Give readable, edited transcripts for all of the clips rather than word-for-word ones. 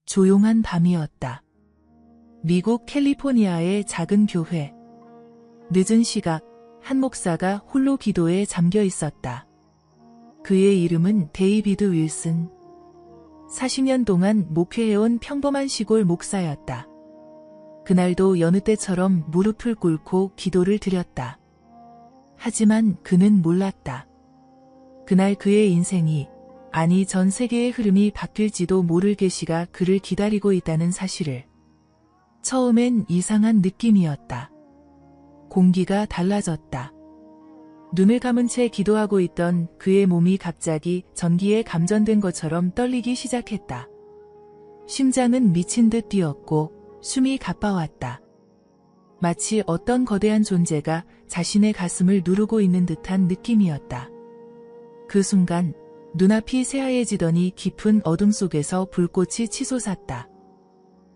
조용한 밤이었다. 미국 캘리포니아의 작은 교회. 늦은 시각, 한 목사가 홀로 기도에 잠겨 있었다. 그의 이름은 데이비드 윌슨. 40년 동안 목회해온 평범한 시골 목사였다. 그날도 여느 때처럼 무릎을 꿇고 기도를 드렸다. 하지만 그는 몰랐다. 그날 그의 인생이, 아니 전 세계의 흐름이 바뀔지도 모를 계시가 그를 기다리고 있다는 사실을. 처음엔 이상한 느낌이었다. 공기가 달라졌다. 눈을 감은 채 기도하고 있던 그의 몸이 갑자기 전기에 감전된 것처럼 떨리기 시작했다. 심장은 미친 듯 뛰었고 숨이 가빠왔다. 마치 어떤 거대한 존재가 자신의 가슴을 누르고 있는 듯한 느낌이었다. 그 순간 눈앞이 새하얘지더니 깊은 어둠 속에서 불꽃이 치솟았다.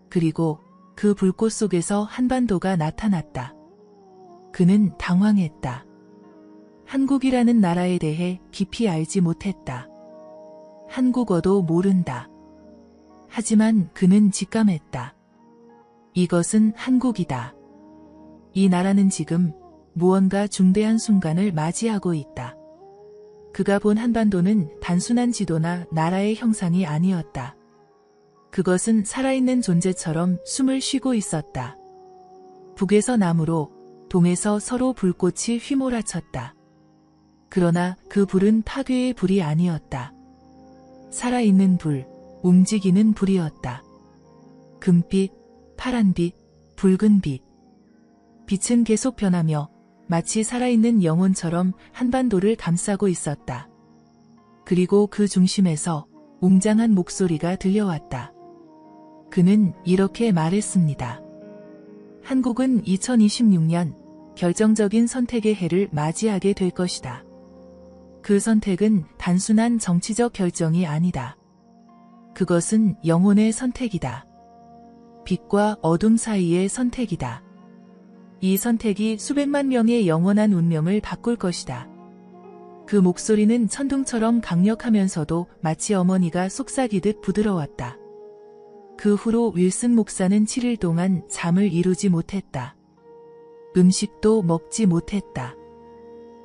그리고 그 불꽃 속에서 한반도가 나타났다. 그는 당황했다. 한국이라는 나라에 대해 깊이 알지 못했다. 한국어도 모른다. 하지만 그는 직감했다. 이것은 한국이다. 이 나라는 지금 무언가 중대한 순간을 맞이하고 있다. 그가 본 한반도는 단순한 지도나 나라의 형상이 아니었다. 그것은 살아있는 존재처럼 숨을 쉬고 있었다. 북에서 남으로, 동에서 서로 불꽃이 휘몰아쳤다. 그러나 그 불은 파괴의 불이 아니었다. 살아있는 불, 움직이는 불이었다. 금빛, 파란빛, 붉은빛. 빛은 계속 변하며 마치 살아있는 영혼처럼 한반도를 감싸고 있었다. 그리고 그 중심에서 웅장한 목소리가 들려왔다. 그는 이렇게 말했습니다. 한국은 2026년 결정적인 선택의 해를 맞이하게 될 것이다. 그 선택은 단순한 정치적 결정이 아니다. 그것은 영혼의 선택이다. 빛과 어둠 사이의 선택이다. 이 선택이 수백만 명의 영원한 운명을 바꿀 것이다. 그 목소리는 천둥처럼 강력하면서도 마치 어머니가 속삭이듯 부드러웠다. 그 후로 윌슨 목사는 7일 동안 잠을 이루지 못했다. 음식도 먹지 못했다.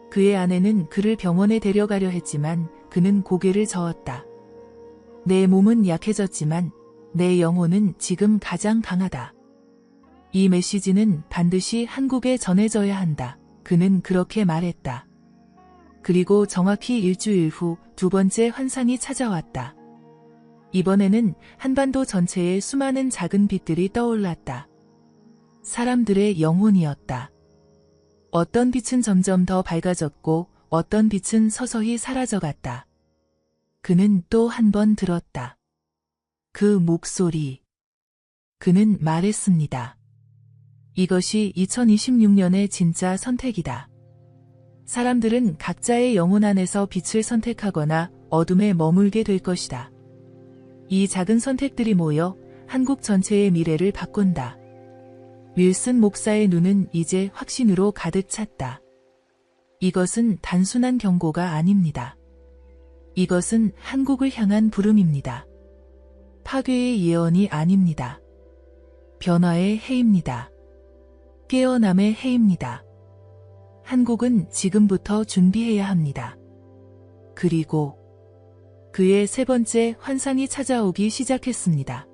그의 아내는 그를 병원에 데려가려 했지만 그는 고개를 저었다. 내 몸은 약해졌지만 내 영혼은 지금 가장 강하다. 이 메시지는 반드시 한국에 전해져야 한다. 그는 그렇게 말했다. 그리고 정확히 일주일 후 두 번째 환상이 찾아왔다. 이번에는 한반도 전체에 수많은 작은 빛들이 떠올랐다. 사람들의 영혼이었다. 어떤 빛은 점점 더 밝아졌고 어떤 빛은 서서히 사라져갔다. 그는 또 한 번 들었다. 그 목소리. 그는 말했습니다. 이것이 2026년의 진짜 선택이다. 사람들은 각자의 영혼 안에서 빛을 선택하거나 어둠에 머물게 될 것이다. 이 작은 선택들이 모여 한국 전체의 미래를 바꾼다. 윌슨 목사의 눈은 이제 확신으로 가득 찼다. 이것은 단순한 경고가 아닙니다. 이것은 한국을 향한 부름입니다. 파괴의 예언이 아닙니다. 변화의 해입니다. 깨어남의 해입니다. 한국은 지금부터 준비해야 합니다. 그리고 그의 세 번째 환상이 찾아오기 시작했습니다.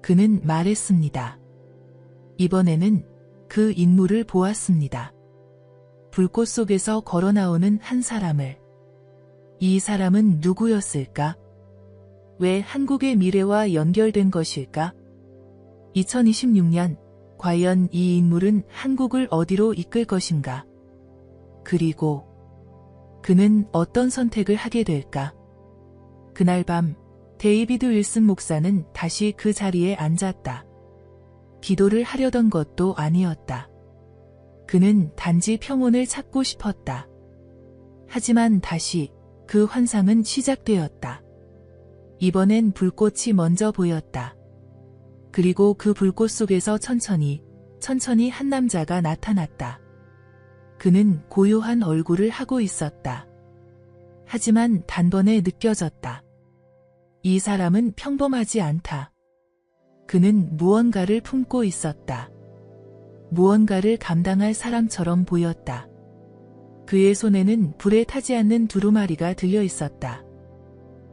그는 말했습니다. 이번에는 그 인물을 보았습니다. 불꽃 속에서 걸어 나오는 한 사람을. 이 사람은 누구였을까? 왜 한국의 미래와 연결된 것일까? 2026년, 과연 이 인물은 한국을 어디로 이끌 것인가? 그리고 그는 어떤 선택을 하게 될까? 그날 밤, 데이비드 윌슨 목사는 다시 그 자리에 앉았다. 기도를 하려던 것도 아니었다. 그는 단지 평온을 찾고 싶었다. 하지만 다시 그 환상은 시작되었다. 이번엔 불꽃이 먼저 보였다. 그리고 그 불꽃 속에서 천천히 한 남자가 나타났다. 그는 고요한 얼굴을 하고 있었다. 하지만 단번에 느껴졌다. 이 사람은 평범하지 않다. 그는 무언가를 품고 있었다. 무언가를 감당할 사람처럼 보였다. 그의 손에는 불에 타지 않는 두루마리가 들려 있었다.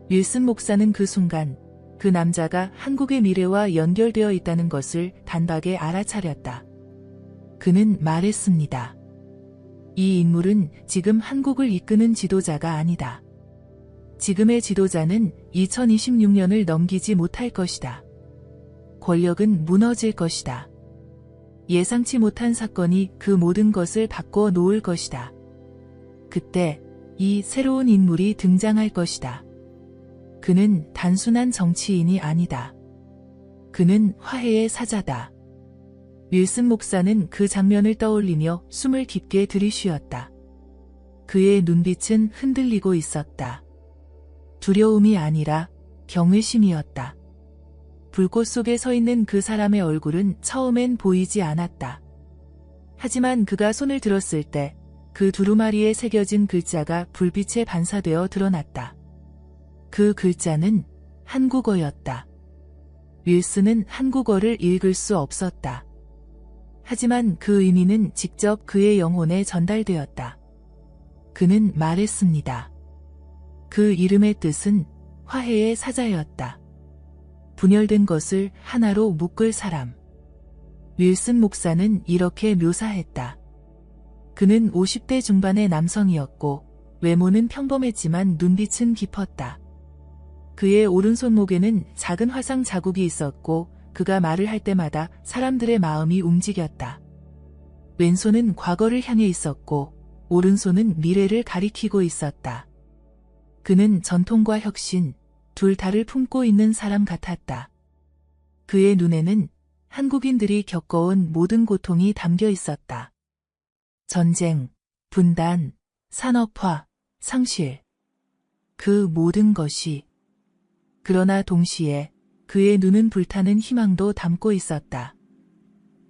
윌슨 목사는 그 순간 그 남자가 한국의 미래와 연결되어 있다는 것을 단박에 알아차렸다. 그는 말했습니다. 이 인물은 지금 한국을 이끄는 지도자가 아니다. 지금의 지도자는 2026년을 넘기지 못할 것이다. 권력은 무너질 것이다. 예상치 못한 사건이 그 모든 것을 바꿔 놓을 것이다. 그때 이 새로운 인물이 등장할 것이다. 그는 단순한 정치인이 아니다. 그는 화해의 사자다. 윌슨 목사는 그 장면을 떠올리며 숨을 깊게 들이쉬었다. 그의 눈빛은 흔들리고 있었다. 두려움이 아니라 경외심이었다. 불꽃 속에 서 있는 그 사람의 얼굴은 처음엔 보이지 않았다. 하지만 그가 손을 들었을 때 그 두루마리에 새겨진 글자가 불빛에 반사되어 드러났다. 그 글자는 한국어였다. 윌슨은 한국어를 읽을 수 없었다. 하지만 그 의미는 직접 그의 영혼에 전달되었다. 그는 말했습니다. 그 이름의 뜻은 화해의 사자였다. 분열된 것을 하나로 묶을 사람. 윌슨 목사는 이렇게 묘사했다. 그는 50대 중반의 남성이었고 외모는 평범했지만 눈빛은 깊었다. 그의 오른손목에는 작은 화상 자국이 있었고 그가 말을 할 때마다 사람들의 마음이 움직였다. 왼손은 과거를 향해 있었고 오른손은 미래를 가리키고 있었다. 그는 전통과 혁신, 둘 다를 품고 있는 사람 같았다. 그의 눈에는 한국인들이 겪어온 모든 고통이 담겨 있었다. 전쟁, 분단, 산업화, 상실. 그 모든 것이. 그러나 동시에 그의 눈은 불타는 희망도 담고 있었다.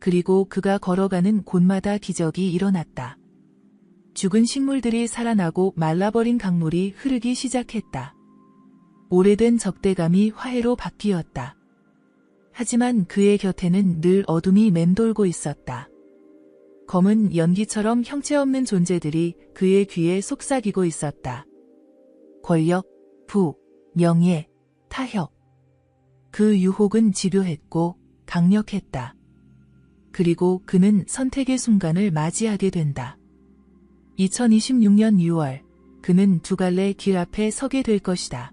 그리고 그가 걸어가는 곳마다 기적이 일어났다. 죽은 식물들이 살아나고 말라버린 강물이 흐르기 시작했다. 오래된 적대감이 화해로 바뀌었다. 하지만 그의 곁에는 늘 어둠이 맴돌고 있었다. 검은 연기처럼 형체 없는 존재들이 그의 귀에 속삭이고 있었다. 권력, 부, 명예, 타협. 그 유혹은 집요했고 강력했다. 그리고 그는 선택의 순간을 맞이하게 된다. 2026년 6월, 그는 두 갈래 길 앞에 서게 될 것이다.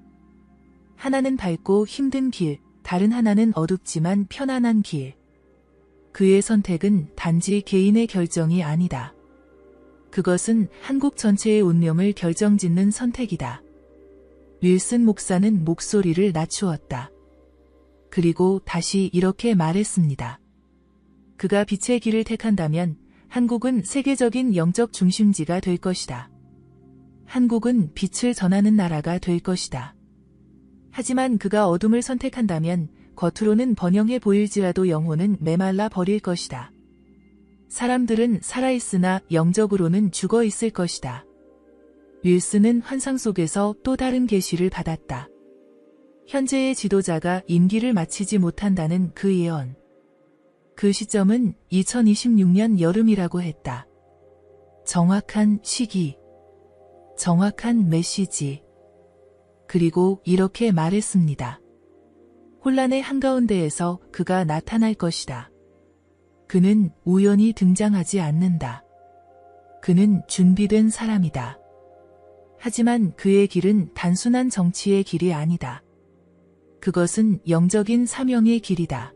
하나는 밝고 힘든 길, 다른 하나는 어둡지만 편안한 길. 그의 선택은 단지 개인의 결정이 아니다. 그것은 한국 전체의 운명을 결정짓는 선택이다. 윌슨 목사는 목소리를 낮추었다. 그리고 다시 이렇게 말했습니다. 그가 빛의 길을 택한다면 한국은 세계적인 영적 중심지가 될 것이다. 한국은 빛을 전하는 나라가 될 것이다. 하지만 그가 어둠을 선택한다면 겉으로는 번영해 보일지라도 영혼은 메말라 버릴 것이다. 사람들은 살아있으나 영적으로는 죽어 있을 것이다. 윌슨은 환상 속에서 또 다른 계시를 받았다. 현재의 지도자가 임기를 마치지 못한다는 그 예언. 그 시점은 2026년 여름이라고 했다. 정확한 시기, 정확한 메시지. 그리고 이렇게 말했습니다. 혼란의 한가운데에서 그가 나타날 것이다. 그는 우연히 등장하지 않는다. 그는 준비된 사람이다. 하지만 그의 길은 단순한 정치의 길이 아니다. 그것은 영적인 사명의 길이다.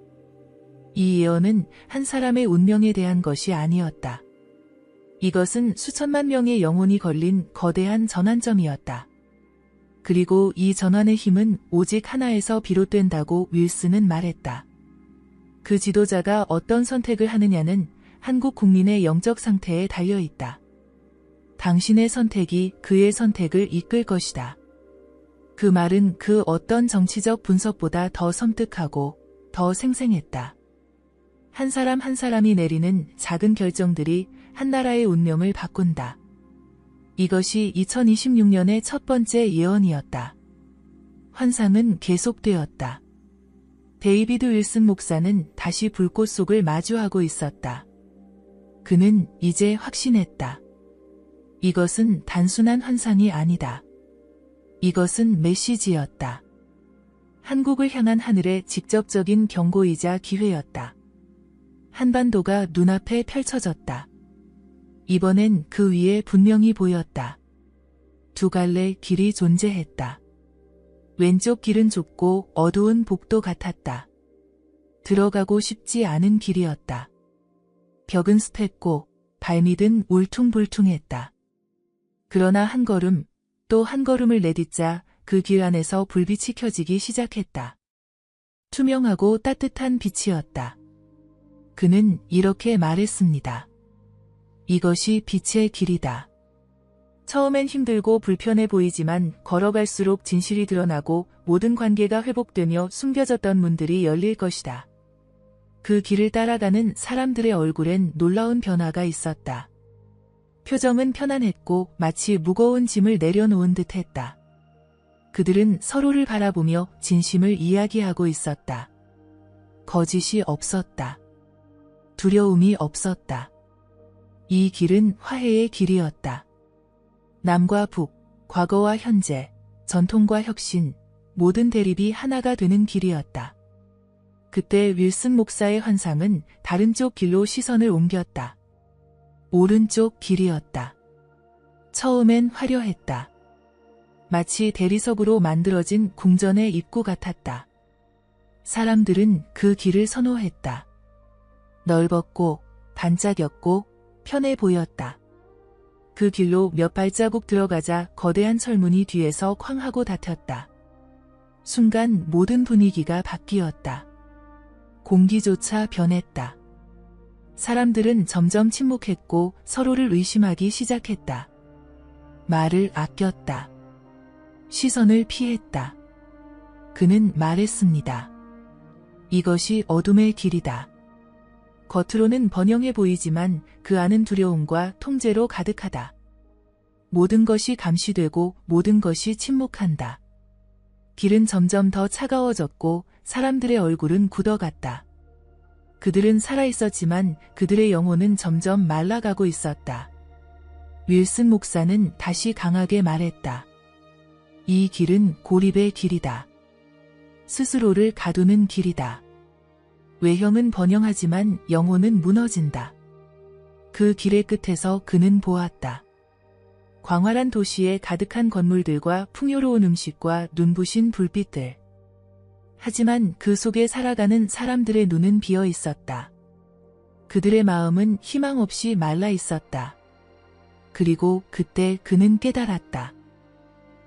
이 예언은 한 사람의 운명에 대한 것이 아니었다. 이것은 수천만 명의 영혼이 걸린 거대한 전환점이었다. 그리고 이 전환의 힘은 오직 하나에서 비롯된다고 윌슨은 말했다. 그 지도자가 어떤 선택을 하느냐는 한국 국민의 영적 상태에 달려 있다. 당신의 선택이 그의 선택을 이끌 것이다. 그 말은 그 어떤 정치적 분석보다 더 섬뜩하고 더 생생했다. 한 사람 한 사람이 내리는 작은 결정들이 한 나라의 운명을 바꾼다. 이것이 2026년의 첫 번째 예언이었다. 환상은 계속되었다. 데이비드 윌슨 목사는 다시 불꽃 속을 마주하고 있었다. 그는 이제 확신했다. 이것은 단순한 환상이 아니다. 이것은 메시지였다. 한국을 향한 하늘의 직접적인 경고이자 기회였다. 한반도가 눈앞에 펼쳐졌다. 이번엔 그 위에 분명히 보였다. 두 갈래 길이 존재했다. 왼쪽 길은 좁고 어두운 복도 같았다. 들어가고 싶지 않은 길이었다. 벽은 습했고 발밑은 울퉁불퉁했다. 그러나 한 걸음, 또 한 걸음을 내딛자 그 길 안에서 불빛이 켜지기 시작했다. 투명하고 따뜻한 빛이었다. 그는 이렇게 말했습니다. 이것이 빛의 길이다. 처음엔 힘들고 불편해 보이지만 걸어갈수록 진실이 드러나고 모든 관계가 회복되며 숨겨졌던 문들이 열릴 것이다. 그 길을 따라가는 사람들의 얼굴엔 놀라운 변화가 있었다. 표정은 편안했고 마치 무거운 짐을 내려놓은 듯했다. 그들은 서로를 바라보며 진심을 이야기하고 있었다. 거짓이 없었다. 두려움이 없었다. 이 길은 화해의 길이었다. 남과 북, 과거와 현재, 전통과 혁신, 모든 대립이 하나가 되는 길이었다. 그때 윌슨 목사의 환상은 다른 쪽 길로 시선을 옮겼다. 오른쪽 길이었다. 처음엔 화려했다. 마치 대리석으로 만들어진 궁전의 입구 같았다. 사람들은 그 길을 선호했다. 넓었고 반짝였고 편해 보였다. 그 길로 몇 발자국 들어가자 거대한 철문이 뒤에서 쾅 하고 닫혔다. 순간 모든 분위기가 바뀌었다. 공기조차 변했다. 사람들은 점점 침묵했고 서로를 의심하기 시작했다. 말을 아꼈다. 시선을 피했다. 그는 말했습니다. 이것이 어둠의 길이다. 겉으로는 번영해 보이지만 그 안은 두려움과 통제로 가득하다. 모든 것이 감시되고 모든 것이 침묵한다. 길은 점점 더 차가워졌고 사람들의 얼굴은 굳어갔다. 그들은 살아있었지만 그들의 영혼은 점점 말라가고 있었다. 윌슨 목사는 다시 강하게 말했다. 이 길은 고립의 길이다. 스스로를 가두는 길이다. 외형은 번영하지만 영혼은 무너진다. 그 길의 끝에서 그는 보았다. 광활한 도시에 가득한 건물들과 풍요로운 음식과 눈부신 불빛들. 하지만 그 속에 살아가는 사람들의 눈은 비어 있었다. 그들의 마음은 희망 없이 말라 있었다. 그리고 그때 그는 깨달았다.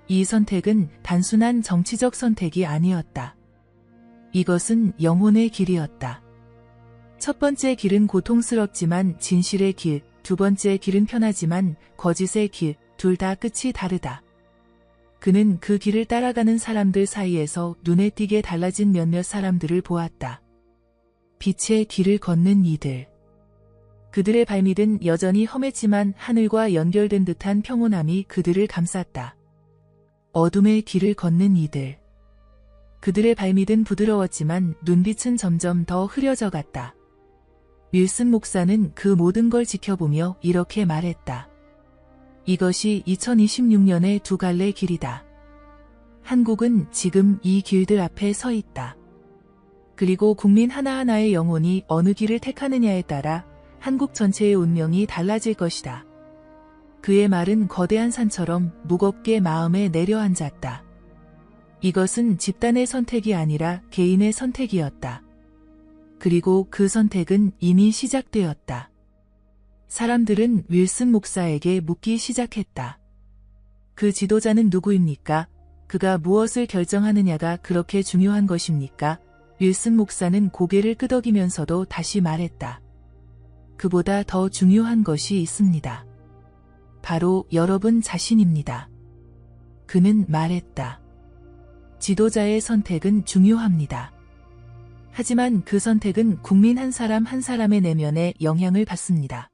이 선택은 단순한 정치적 선택이 아니었다. 이것은 영혼의 길이었다. 첫 번째 길은 고통스럽지만 진실의 길, 두 번째 길은 편하지만 거짓의 길, 둘 다 끝이 다르다. 그는 그 길을 따라가는 사람들 사이에서 눈에 띄게 달라진 몇몇 사람들을 보았다. 빛의 길을 걷는 이들. 그들의 발밑은 여전히 험했지만 하늘과 연결된 듯한 평온함이 그들을 감쌌다. 어둠의 길을 걷는 이들. 그들의 발밑은 부드러웠지만 눈빛은 점점 더 흐려져 갔다. 윌슨 목사는 그 모든 걸 지켜보며 이렇게 말했다. 이것이 2026년의 두 갈래 길이다. 한국은 지금 이 길들 앞에 서 있다. 그리고 국민 하나하나의 영혼이 어느 길을 택하느냐에 따라 한국 전체의 운명이 달라질 것이다. 그의 말은 거대한 산처럼 무겁게 마음에 내려앉았다. 이것은 집단의 선택이 아니라 개인의 선택이었다. 그리고 그 선택은 이미 시작되었다. 사람들은 윌슨 목사에게 묻기 시작했다. 그 지도자는 누구입니까? 그가 무엇을 결정하느냐가 그렇게 중요한 것입니까? 윌슨 목사는 고개를 끄덕이면서도 다시 말했다. 그보다 더 중요한 것이 있습니다. 바로 여러분 자신입니다. 그는 말했다. 지도자의 선택은 중요합니다. 하지만 그 선택은 국민 한 사람 한 사람의 내면에 영향을 받습니다.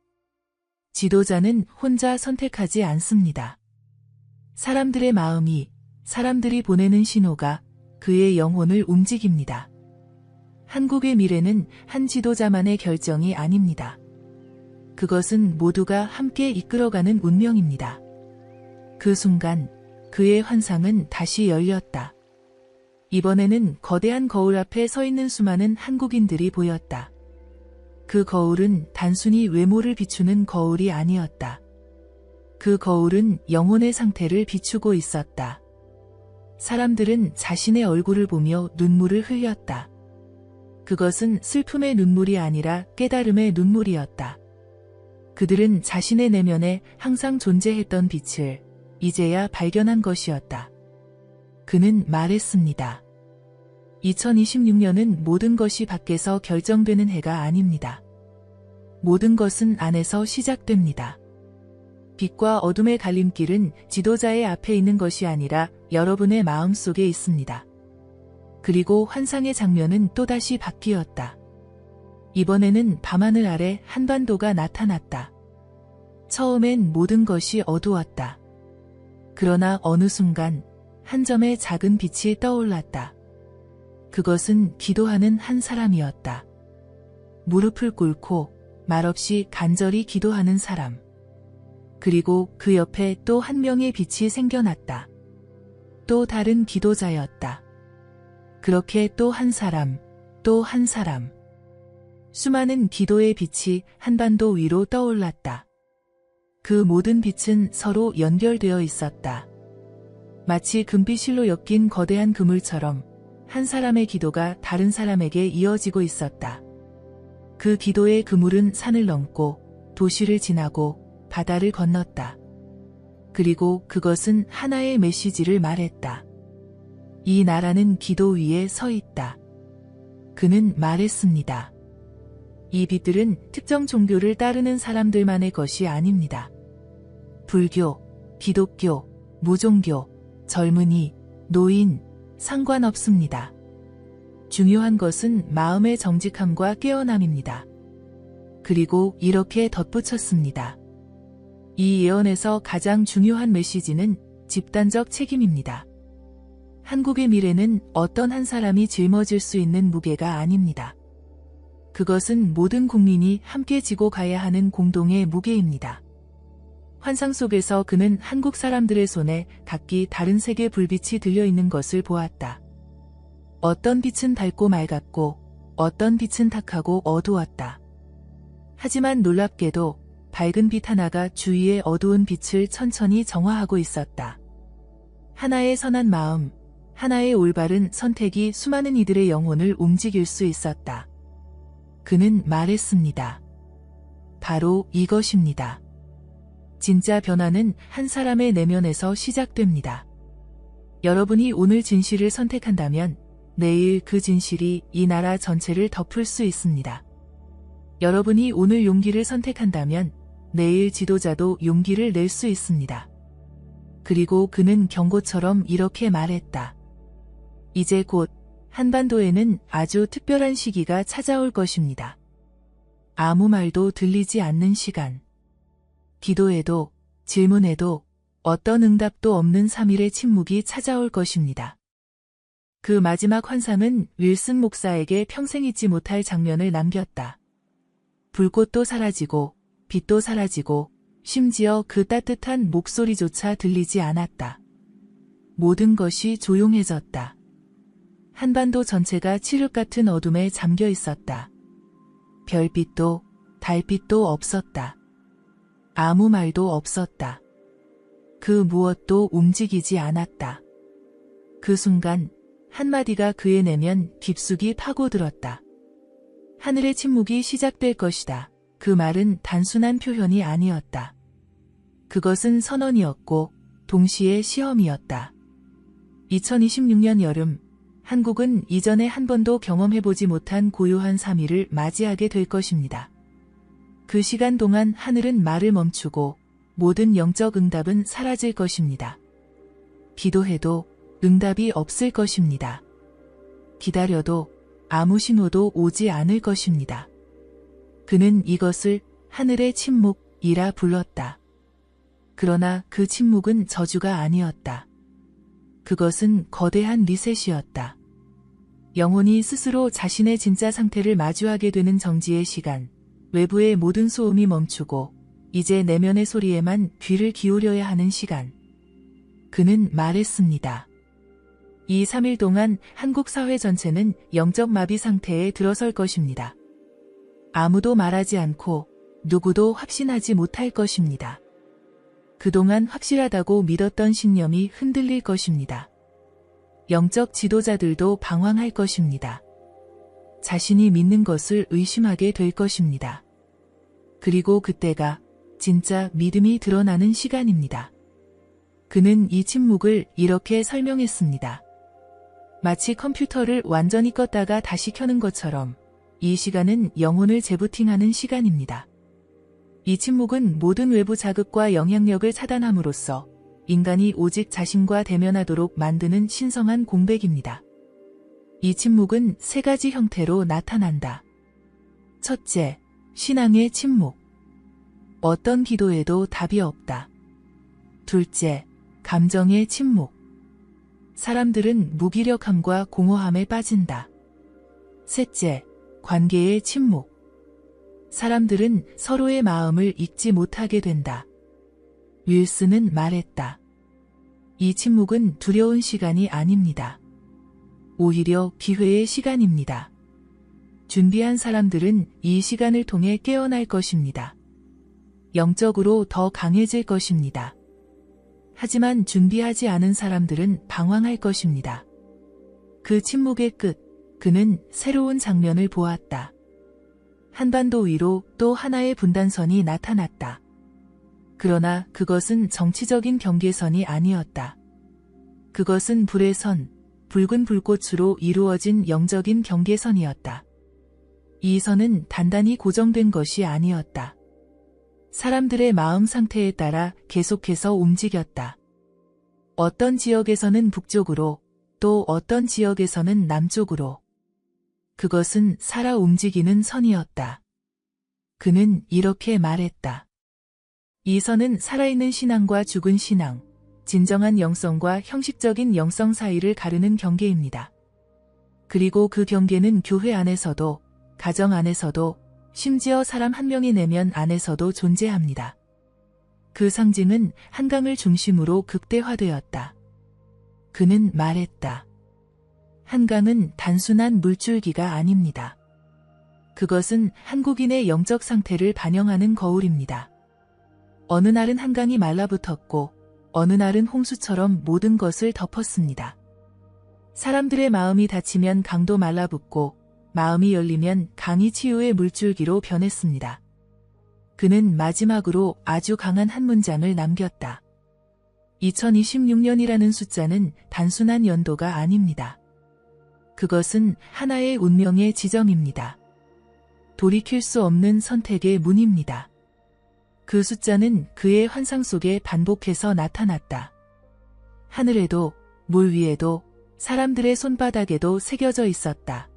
지도자는 혼자 선택하지 않습니다. 사람들의 마음이, 사람들이 보내는 신호가 그의 영혼을 움직입니다. 한국의 미래는 한 지도자만의 결정이 아닙니다. 그것은 모두가 함께 이끌어가는 운명입니다. 그 순간 그의 환상은 다시 열렸다. 이번에는 거대한 거울 앞에 서 있는 수많은 한국인들이 보였다. 그 거울은 단순히 외모를 비추는 거울이 아니었다. 그 거울은 영혼의 상태를 비추고 있었다. 사람들은 자신의 얼굴을 보며 눈물을 흘렸다. 그것은 슬픔의 눈물이 아니라 깨달음의 눈물이었다. 그들은 자신의 내면에 항상 존재했던 빛을 이제야 발견한 것이었다. 그는 말했습니다. 2026년은 모든 것이 밖에서 결정되는 해가 아닙니다. 모든 것은 안에서 시작됩니다. 빛과 어둠의 갈림길은 지도자의 앞에 있는 것이 아니라 여러분의 마음 속에 있습니다. 그리고 환상의 장면은 또다시 바뀌었다. 이번에는 밤하늘 아래 한반도가 나타났다. 처음엔 모든 것이 어두웠다. 그러나 어느 순간 한 점의 작은 빛이 떠올랐다. 그것은 기도하는 한 사람이었다. 무릎을 꿇고 말없이 간절히 기도하는 사람. 그리고 그 옆에 또 한 명의 빛이 생겨났다. 또 다른 기도자였다. 그렇게 또 한 사람, 또 한 사람. 수많은 기도의 빛이 한반도 위로 떠올랐다. 그 모든 빛은 서로 연결되어 있었다. 마치 금빛실로 엮인 거대한 그물처럼 한 사람의 기도가 다른 사람에게 이어지고 있었다. 그 기도의 그물은 산을 넘고 도시를 지나고 바다를 건넜다. 그리고 그것은 하나의 메시지를 말했다. 이 나라는 기도 위에 서 있다. 그는 말했습니다. 이 빛들은 특정 종교를 따르는 사람들만의 것이 아닙니다. 불교, 기독교, 무종교, 젊은이, 노인, 상관없습니다. 중요한 것은 마음의 정직함과 깨어남입니다. 그리고 이렇게 덧붙였습니다. 이 예언에서 가장 중요한 메시지는 집단적 책임입니다. 한국의 미래는 어떤 한 사람이 짊어질 수 있는 무게가 아닙니다. 그것은 모든 국민이 함께 지고 가야 하는 공동의 무게입니다. 환상 속에서 그는 한국 사람들의 손에 각기 다른 색의 불빛이 들려있는 것을 보았다. 어떤 빛은 밝고 맑았고 어떤 빛은 탁하고 어두웠다. 하지만 놀랍게도 밝은 빛 하나가 주위의 어두운 빛을 천천히 정화하고 있었다. 하나의 선한 마음, 하나의 올바른 선택이 수많은 이들의 영혼을 움직일 수 있었다. 그는 말했습니다. 바로 이것입니다. 진짜 변화는 한 사람의 내면에서 시작됩니다. 여러분이 오늘 진실을 선택한다면 내일 그 진실이 이 나라 전체를 덮을 수 있습니다. 여러분이 오늘 용기를 선택한다면 내일 지도자도 용기를 낼 수 있습니다. 그리고 그는 경고처럼 이렇게 말했다. 이제 곧 한반도에는 아주 특별한 시기가 찾아올 것입니다. 아무 말도 들리지 않는 시간. 기도에도 질문에도 어떤 응답도 없는 3일의 침묵이 찾아올 것입니다. 그 마지막 환상은 윌슨 목사에게 평생 잊지 못할 장면을 남겼다. 불꽃도 사라지고 빛도 사라지고 심지어 그 따뜻한 목소리조차 들리지 않았다. 모든 것이 조용해졌다. 한반도 전체가 칠흑 같은 어둠에 잠겨 있었다. 별빛도 달빛도 없었다. 아무 말도 없었다. 그 무엇도 움직이지 않았다. 그 순간 한마디가 그의 내면 깊숙이 파고들었다. 하늘의 침묵이 시작될 것이다. 그 말은 단순한 표현이 아니었다. 그것은 선언이었고 동시에 시험이었다. 2026년 여름, 한국은 이전에 한 번도 경험해보지 못한 고요한 3일을 맞이하게 될 것입니다. 그 시간 동안 하늘은 말을 멈추고 모든 영적 응답은 사라질 것입니다. 기도해도 응답이 없을 것입니다. 기다려도 아무 신호도 오지 않을 것입니다. 그는 이것을 하늘의 침묵이라 불렀다. 그러나 그 침묵은 저주가 아니었다. 그것은 거대한 리셋이었다. 영혼이 스스로 자신의 진짜 상태를 마주하게 되는 정지의 시간, 외부의 모든 소음이 멈추고 이제 내면의 소리에만 귀를 기울여야 하는 시간. 그는 말했습니다. 이 3일 동안 한국 사회 전체는 영적 마비 상태에 들어설 것입니다. 아무도 말하지 않고 누구도 확신하지 못할 것입니다. 그동안 확실하다고 믿었던 신념이 흔들릴 것입니다. 영적 지도자들도 방황할 것입니다. 자신이 믿는 것을 의심하게 될 것입니다. 그리고 그때가 진짜 믿음이 드러나는 시간입니다. 그는 이 침묵을 이렇게 설명했습니다. 마치 컴퓨터를 완전히 껐다가 다시 켜는 것처럼 이 시간은 영혼을 재부팅하는 시간입니다. 이 침묵은 모든 외부 자극과 영향력을 차단함으로써 인간이 오직 자신과 대면하도록 만드는 신성한 공백입니다. 이 침묵은 3가지 형태로 나타난다. 첫째, 신앙의 침묵. 어떤 기도에도 답이 없다. 둘째, 감정의 침묵. 사람들은 무기력함과 공허함에 빠진다. 셋째, 관계의 침묵. 사람들은 서로의 마음을 읽지 못하게 된다. 윌슨은 말했다. 이 침묵은 두려운 시간이 아닙니다. 오히려 기회의 시간입니다. 준비한 사람들은 이 시간을 통해 깨어날 것입니다. 영적으로 더 강해질 것입니다. 하지만 준비하지 않은 사람들은 방황할 것입니다. 그 침묵의 끝, 그는 새로운 장면을 보았다. 한반도 위로 또 하나의 분단선이 나타났다. 그러나 그것은 정치적인 경계선이 아니었다. 그것은 불의 선, 붉은 불꽃으로 이루어진 영적인 경계선이었다. 이 선은 단단히 고정된 것이 아니었다. 사람들의 마음 상태에 따라 계속해서 움직였다. 어떤 지역에서는 북쪽으로, 또 어떤 지역에서는 남쪽으로. 그것은 살아 움직이는 선이었다. 그는 이렇게 말했다. 이 선은 살아있는 신앙과 죽은 신앙, 진정한 영성과 형식적인 영성 사이를 가르는 경계입니다. 그리고 그 경계는 교회 안에서도, 가정 안에서도, 심지어 사람 한 명의 내면 안에서도 존재합니다. 그 상징은 한강을 중심으로 극대화되었다. 그는 말했다. 한강은 단순한 물줄기가 아닙니다. 그것은 한국인의 영적 상태를 반영하는 거울입니다. 어느 날은 한강이 말라붙었고 어느 날은 홍수처럼 모든 것을 덮었습니다. 사람들의 마음이 닫히면 강도 말라붙고 마음이 열리면 강이 치유의 물줄기로 변했습니다. 그는 마지막으로 아주 강한 한 문장을 남겼다. 2026년이라는 숫자는 단순한 연도가 아닙니다. 그것은 하나의 운명의 지점입니다. 돌이킬 수 없는 선택의 문입니다. 그 숫자는 그의 환상 속에 반복해서 나타났다. 하늘에도, 물 위에도, 사람들의 손바닥에도 새겨져 있었다.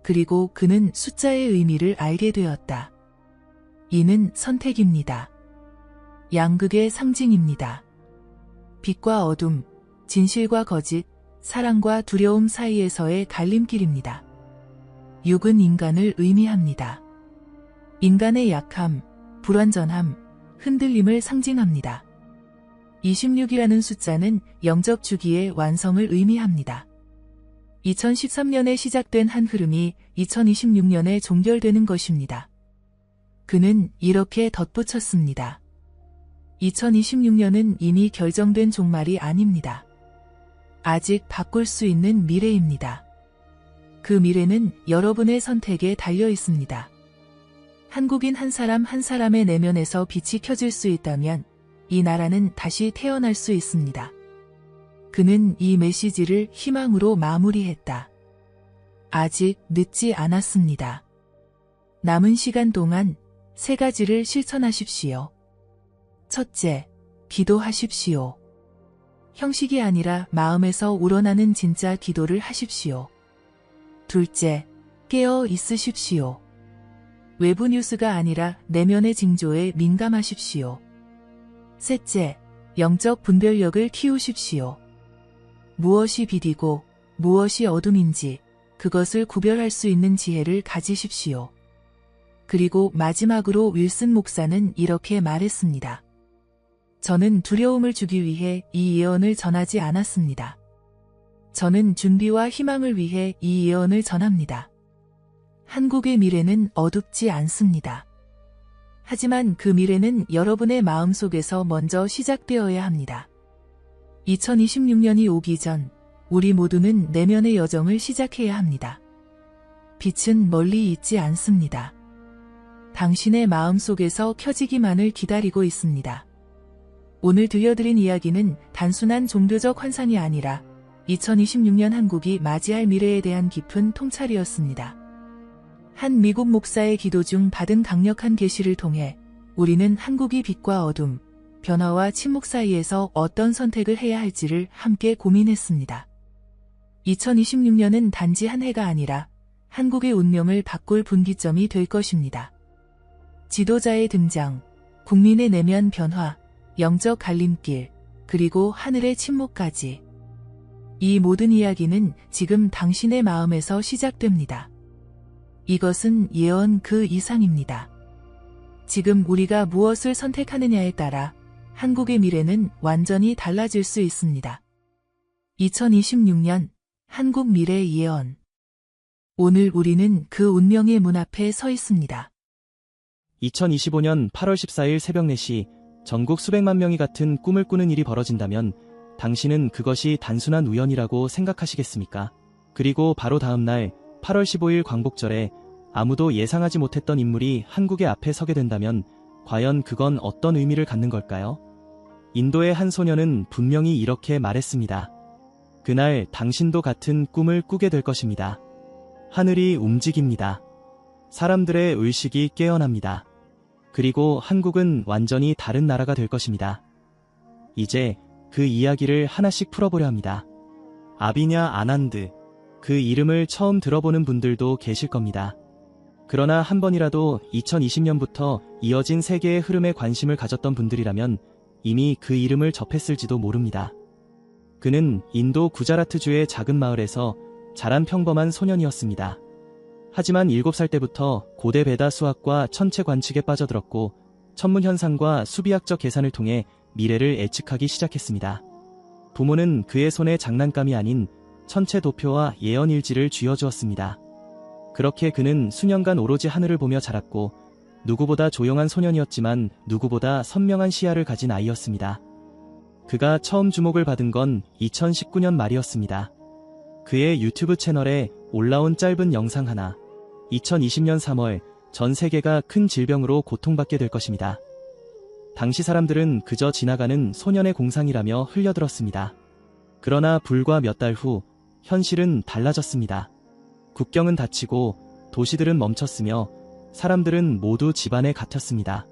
그리고 그는 숫자의 의미를 알게 되었다. 이는 선택입니다. 양극의 상징입니다. 빛과 어둠, 진실과 거짓, 사랑과 두려움 사이에서의 갈림길입니다. 6은 인간을 의미합니다. 인간의 약함, 불완전함, 흔들림을 상징합니다. 26이라는 숫자는 영적 주기의 완성을 의미합니다. 2013년에 시작된 한 흐름이 2026년에 종결되는 것입니다. 그는 이렇게 덧붙였습니다. 2026년은 이미 결정된 종말이 아닙니다. 아직 바꿀 수 있는 미래입니다. 그 미래는 여러분의 선택에 달려 있습니다. 한국인 한 사람 한 사람의 내면에서 빛이 켜질 수 있다면 이 나라는 다시 태어날 수 있습니다. 그는 이 메시지를 희망으로 마무리했다. 아직 늦지 않았습니다. 남은 시간 동안 3가지를 실천하십시오. 첫째, 기도하십시오. 형식이 아니라 마음에서 우러나는 진짜 기도를 하십시오. 둘째, 깨어 있으십시오. 외부 뉴스가 아니라 내면의 징조에 민감하십시오. 셋째, 영적 분별력을 키우십시오. 무엇이 빛이고 무엇이 어둠인지, 그것을 구별할 수 있는 지혜를 가지십시오. 그리고 마지막으로 윌슨 목사는 이렇게 말했습니다. 저는 두려움을 주기 위해 이 예언을 전하지 않았습니다. 저는 준비와 희망을 위해 이 예언을 전합니다. 한국의 미래는 어둡지 않습니다. 하지만 그 미래는 여러분의 마음속에서 먼저 시작되어야 합니다. 2026년이 오기 전 우리 모두는 내면의 여정을 시작해야 합니다. 빛은 멀리 있지 않습니다. 당신의 마음속에서 켜지기만을 기다리고 있습니다. 오늘 들려드린 이야기는 단순한 종교적 환상이 아니라 2026년 한국이 맞이할 미래에 대한 깊은 통찰이었습니다. 한 미국 목사의 기도 중 받은 강력한 계시를 통해 우리는 한국이 빛과 어둠, 변화와 침묵 사이에서 어떤 선택을 해야 할지를 함께 고민했습니다. 2026년은 단지 한 해가 아니라 한국의 운명을 바꿀 분기점이 될 것입니다. 지도자의 등장, 국민의 내면 변화, 영적 갈림길, 그리고 하늘의 침묵까지. 이 모든 이야기는 지금 당신의 마음에서 시작됩니다. 이것은 예언 그 이상입니다. 지금 우리가 무엇을 선택하느냐에 따라 한국의 미래는 완전히 달라질 수 있습니다. 2026년 한국 미래 예언. 오늘 우리는 그 운명의 문 앞에 서 있습니다. 2025년 8월 14일 새벽 4시 전국 수백만 명이 같은 꿈을 꾸는 일이 벌어진다면 당신은 그것이 단순한 우연이라고 생각하시겠습니까? 그리고 바로 다음 날 8월 15일 광복절에 아무도 예상하지 못했던 인물이 한국의 앞에 서게 된다면 과연 그건 어떤 의미를 갖는 걸까요? 인도의 한 소녀는 분명히 이렇게 말했습니다. 그날 당신도 같은 꿈을 꾸게 될 것입니다. 하늘이 움직입니다. 사람들의 의식이 깨어납니다. 그리고 한국은 완전히 다른 나라가 될 것입니다. 이제 그 이야기를 하나씩 풀어보려 합니다. 아비냐 아난드. 그 이름을 처음 들어보는 분들도 계실 겁니다. 그러나 한 번이라도 2020년부터 이어진 세계의 흐름에 관심을 가졌던 분들이라면 이미 그 이름을 접했을지도 모릅니다. 그는 인도 구자라트주의 작은 마을에서 자란 평범한 소년이었습니다. 하지만 7살 때부터 고대 베다 수학과 천체 관측에 빠져들었고 천문 현상과 수비학적 계산을 통해 미래를 예측하기 시작했습니다. 부모는 그의 손에 장난감이 아닌 천체 도표와 예언 일지를 쥐어주었습니다. 그렇게 그는 수년간 오로지 하늘을 보며 자랐고 누구보다 조용한 소년이었지만 누구보다 선명한 시야를 가진 아이였습니다. 그가 처음 주목을 받은 건 2019년 말이었습니다. 그의 유튜브 채널에 올라온 짧은 영상 하나. 2020년 3월 전 세계가 큰 질병으로 고통받게 될 것입니다. 당시 사람들은 그저 지나가는 소년의 공상이라며 흘려들었습니다. 그러나 불과 몇 달 후 현실은 달라졌습니다. 국경은 닫히고 도시들은 멈췄으며 사람들은 모두 집안에 갇혔습니다.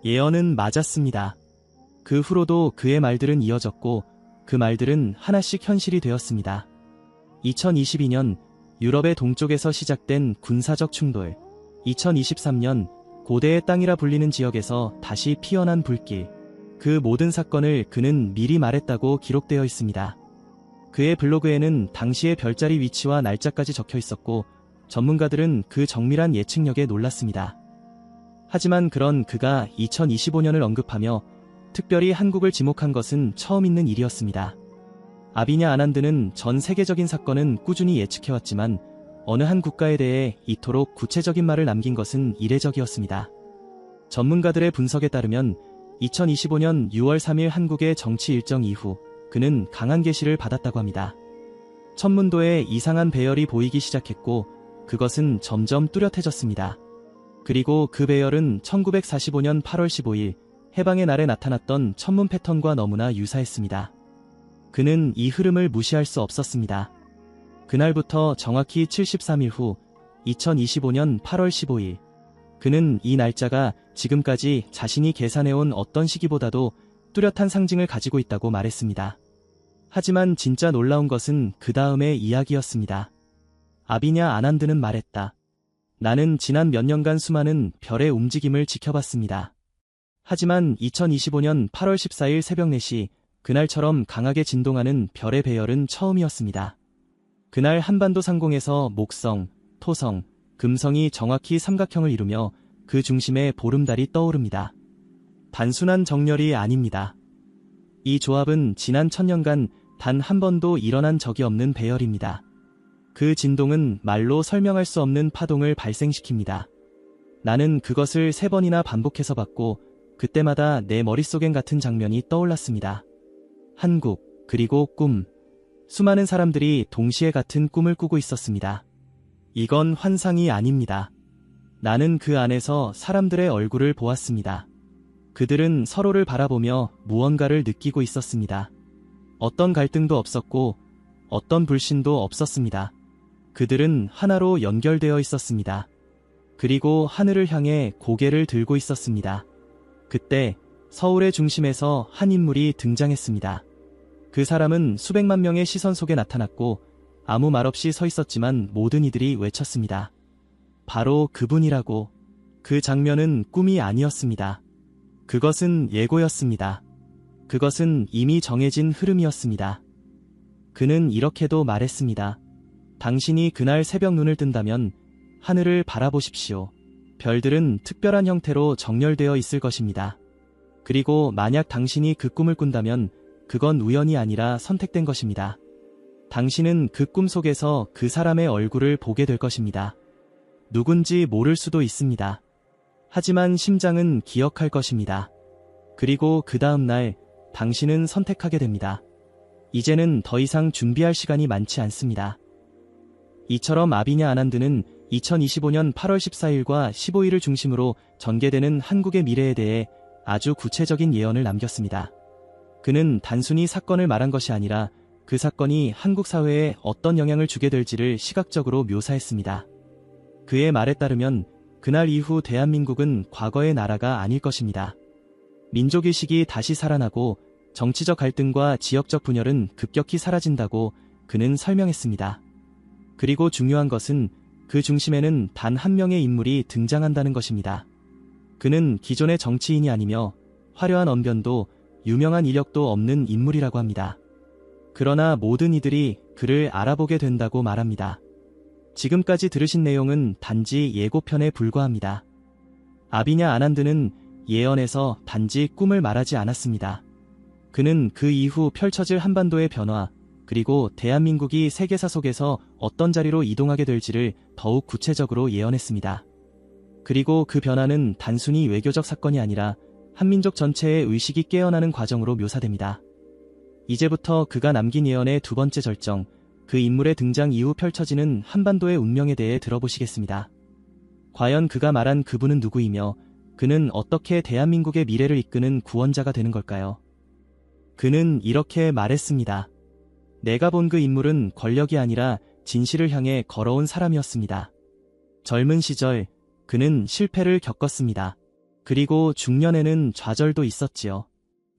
예언은 맞았습니다. 그 후로도 그의 말들은 이어졌고 그 말들은 하나씩 현실이 되었습니다. 2022년 유럽의 동쪽에서 시작된 군사적 충돌, 2023년 고대의 땅이라 불리는 지역에서 다시 피어난 불길, 그 모든 사건을 그는 미리 말했다고 기록되어 있습니다. 그의 블로그에는 당시의 별자리 위치와 날짜까지 적혀 있었고 전문가들은 그 정밀한 예측력에 놀랐습니다. 하지만 그런 그가 2025년을 언급하며 특별히 한국을 지목한 것은 처음 있는 일이었습니다. 아비냐 아난드는 전 세계적인 사건은 꾸준히 예측해왔지만 어느 한 국가에 대해 이토록 구체적인 말을 남긴 것은 이례적이었습니다. 전문가들의 분석에 따르면 2025년 6월 3일 한국의 정치 일정 이후 그는 강한 계시를 받았다고 합니다. 천문도에 이상한 배열이 보이기 시작했고 그것은 점점 뚜렷해졌습니다. 그리고 그 배열은 1945년 8월 15일 해방의 날에 나타났던 천문 패턴과 너무나 유사했습니다. 그는 이 흐름을 무시할 수 없었습니다. 그날부터 정확히 73일 후 2025년 8월 15일 그는 이 날짜가 지금까지 자신이 계산해온 어떤 시기보다도 뚜렷한 상징을 가지고 있다고 말했습니다. 하지만 진짜 놀라운 것은 그 다음의 이야기였습니다. 아비냐 아난드는 말했다. 나는 지난 몇 년간 수많은 별의 움직임을 지켜봤습니다. 하지만 2025년 8월 14일 새벽 4시 그날처럼 강하게 진동하는 별의 배열은 처음이었습니다. 그날 한반도 상공에서 목성, 토성, 금성이 정확히 삼각형을 이루며 그 중심에 보름달이 떠오릅니다. 단순한 정렬이 아닙니다. 이 조합은 지난 1000년간 단 한 번도 일어난 적이 없는 배열입니다. 그 진동은 말로 설명할 수 없는 파동을 발생시킵니다. 나는 그것을 3번이나 반복해서 봤고 그때마다 내 머릿속엔 같은 장면이 떠올랐습니다. 한국, 그리고 꿈. 수많은 사람들이 동시에 같은 꿈을 꾸고 있었습니다. 이건 환상이 아닙니다. 나는 그 안에서 사람들의 얼굴을 보았습니다. 그들은 서로를 바라보며 무언가를 느끼고 있었습니다. 어떤 갈등도 없었고 어떤 불신도 없었습니다. 그들은 하나로 연결되어 있었습니다. 그리고 하늘을 향해 고개를 들고 있었습니다. 그때 서울의 중심에서 한 인물이 등장했습니다. 그 사람은 수백만 명의 시선 속에 나타났고 아무 말 없이 서 있었지만 모든 이들이 외쳤습니다. 바로 그분이라고. 그 장면은 꿈이 아니었습니다. 그것은 예고였습니다. 그것은 이미 정해진 흐름이었습니다. 그는 이렇게도 말했습니다. 당신이 그날 새벽 눈을 뜬다면 하늘을 바라보십시오. 별들은 특별한 형태로 정렬되어 있을 것입니다. 그리고 만약 당신이 그 꿈을 꾼다면 그건 우연이 아니라 선택된 것입니다. 당신은 그 꿈 속에서 그 사람의 얼굴을 보게 될 것입니다. 누군지 모를 수도 있습니다. 하지만 심장은 기억할 것입니다. 그리고 그 다음 날 당신은 선택하게 됩니다. 이제는 더 이상 준비할 시간이 많지 않습니다. 이처럼 아비냐 아난드는 2025년 8월 14일과 15일을 중심으로 전개되는 한국의 미래에 대해 아주 구체적인 예언을 남겼습니다. 그는 단순히 사건을 말한 것이 아니라 그 사건이 한국 사회에 어떤 영향을 주게 될지를 시각적으로 묘사했습니다. 그의 말에 따르면 그날 이후 대한민국은 과거의 나라가 아닐 것입니다. 민족의식이 다시 살아나고 정치적 갈등과 지역적 분열은 급격히 사라진다고 그는 설명했습니다. 그리고 중요한 것은 그 중심에는 단 한 명의 인물이 등장한다는 것입니다. 그는 기존의 정치인이 아니며 화려한 언변도 유명한 이력도 없는 인물이라고 합니다. 그러나 모든 이들이 그를 알아보게 된다고 말합니다. 지금까지 들으신 내용은 단지 예고편에 불과합니다. 아비냐 아난드는 예언에서 단지 꿈을 말하지 않았습니다. 그는 그 이후 펼쳐질 한반도의 변화, 그리고 대한민국이 세계사 속에서 어떤 자리로 이동하게 될지를 더욱 구체적으로 예언했습니다. 그리고 그 변화는 단순히 외교적 사건이 아니라 한민족 전체의 의식이 깨어나는 과정으로 묘사됩니다. 이제부터 그가 남긴 예언의 두 번째 절정, 그 인물의 등장 이후 펼쳐지는 한반도의 운명에 대해 들어보시겠습니다. 과연 그가 말한 그분은 누구이며 그는 어떻게 대한민국의 미래를 이끄는 구원자가 되는 걸까요? 그는 이렇게 말했습니다. 내가 본 그 인물은 권력이 아니라 진실을 향해 걸어온 사람이었습니다. 젊은 시절 그는 실패를 겪었습니다. 그리고 중년에는 좌절도 있었지요.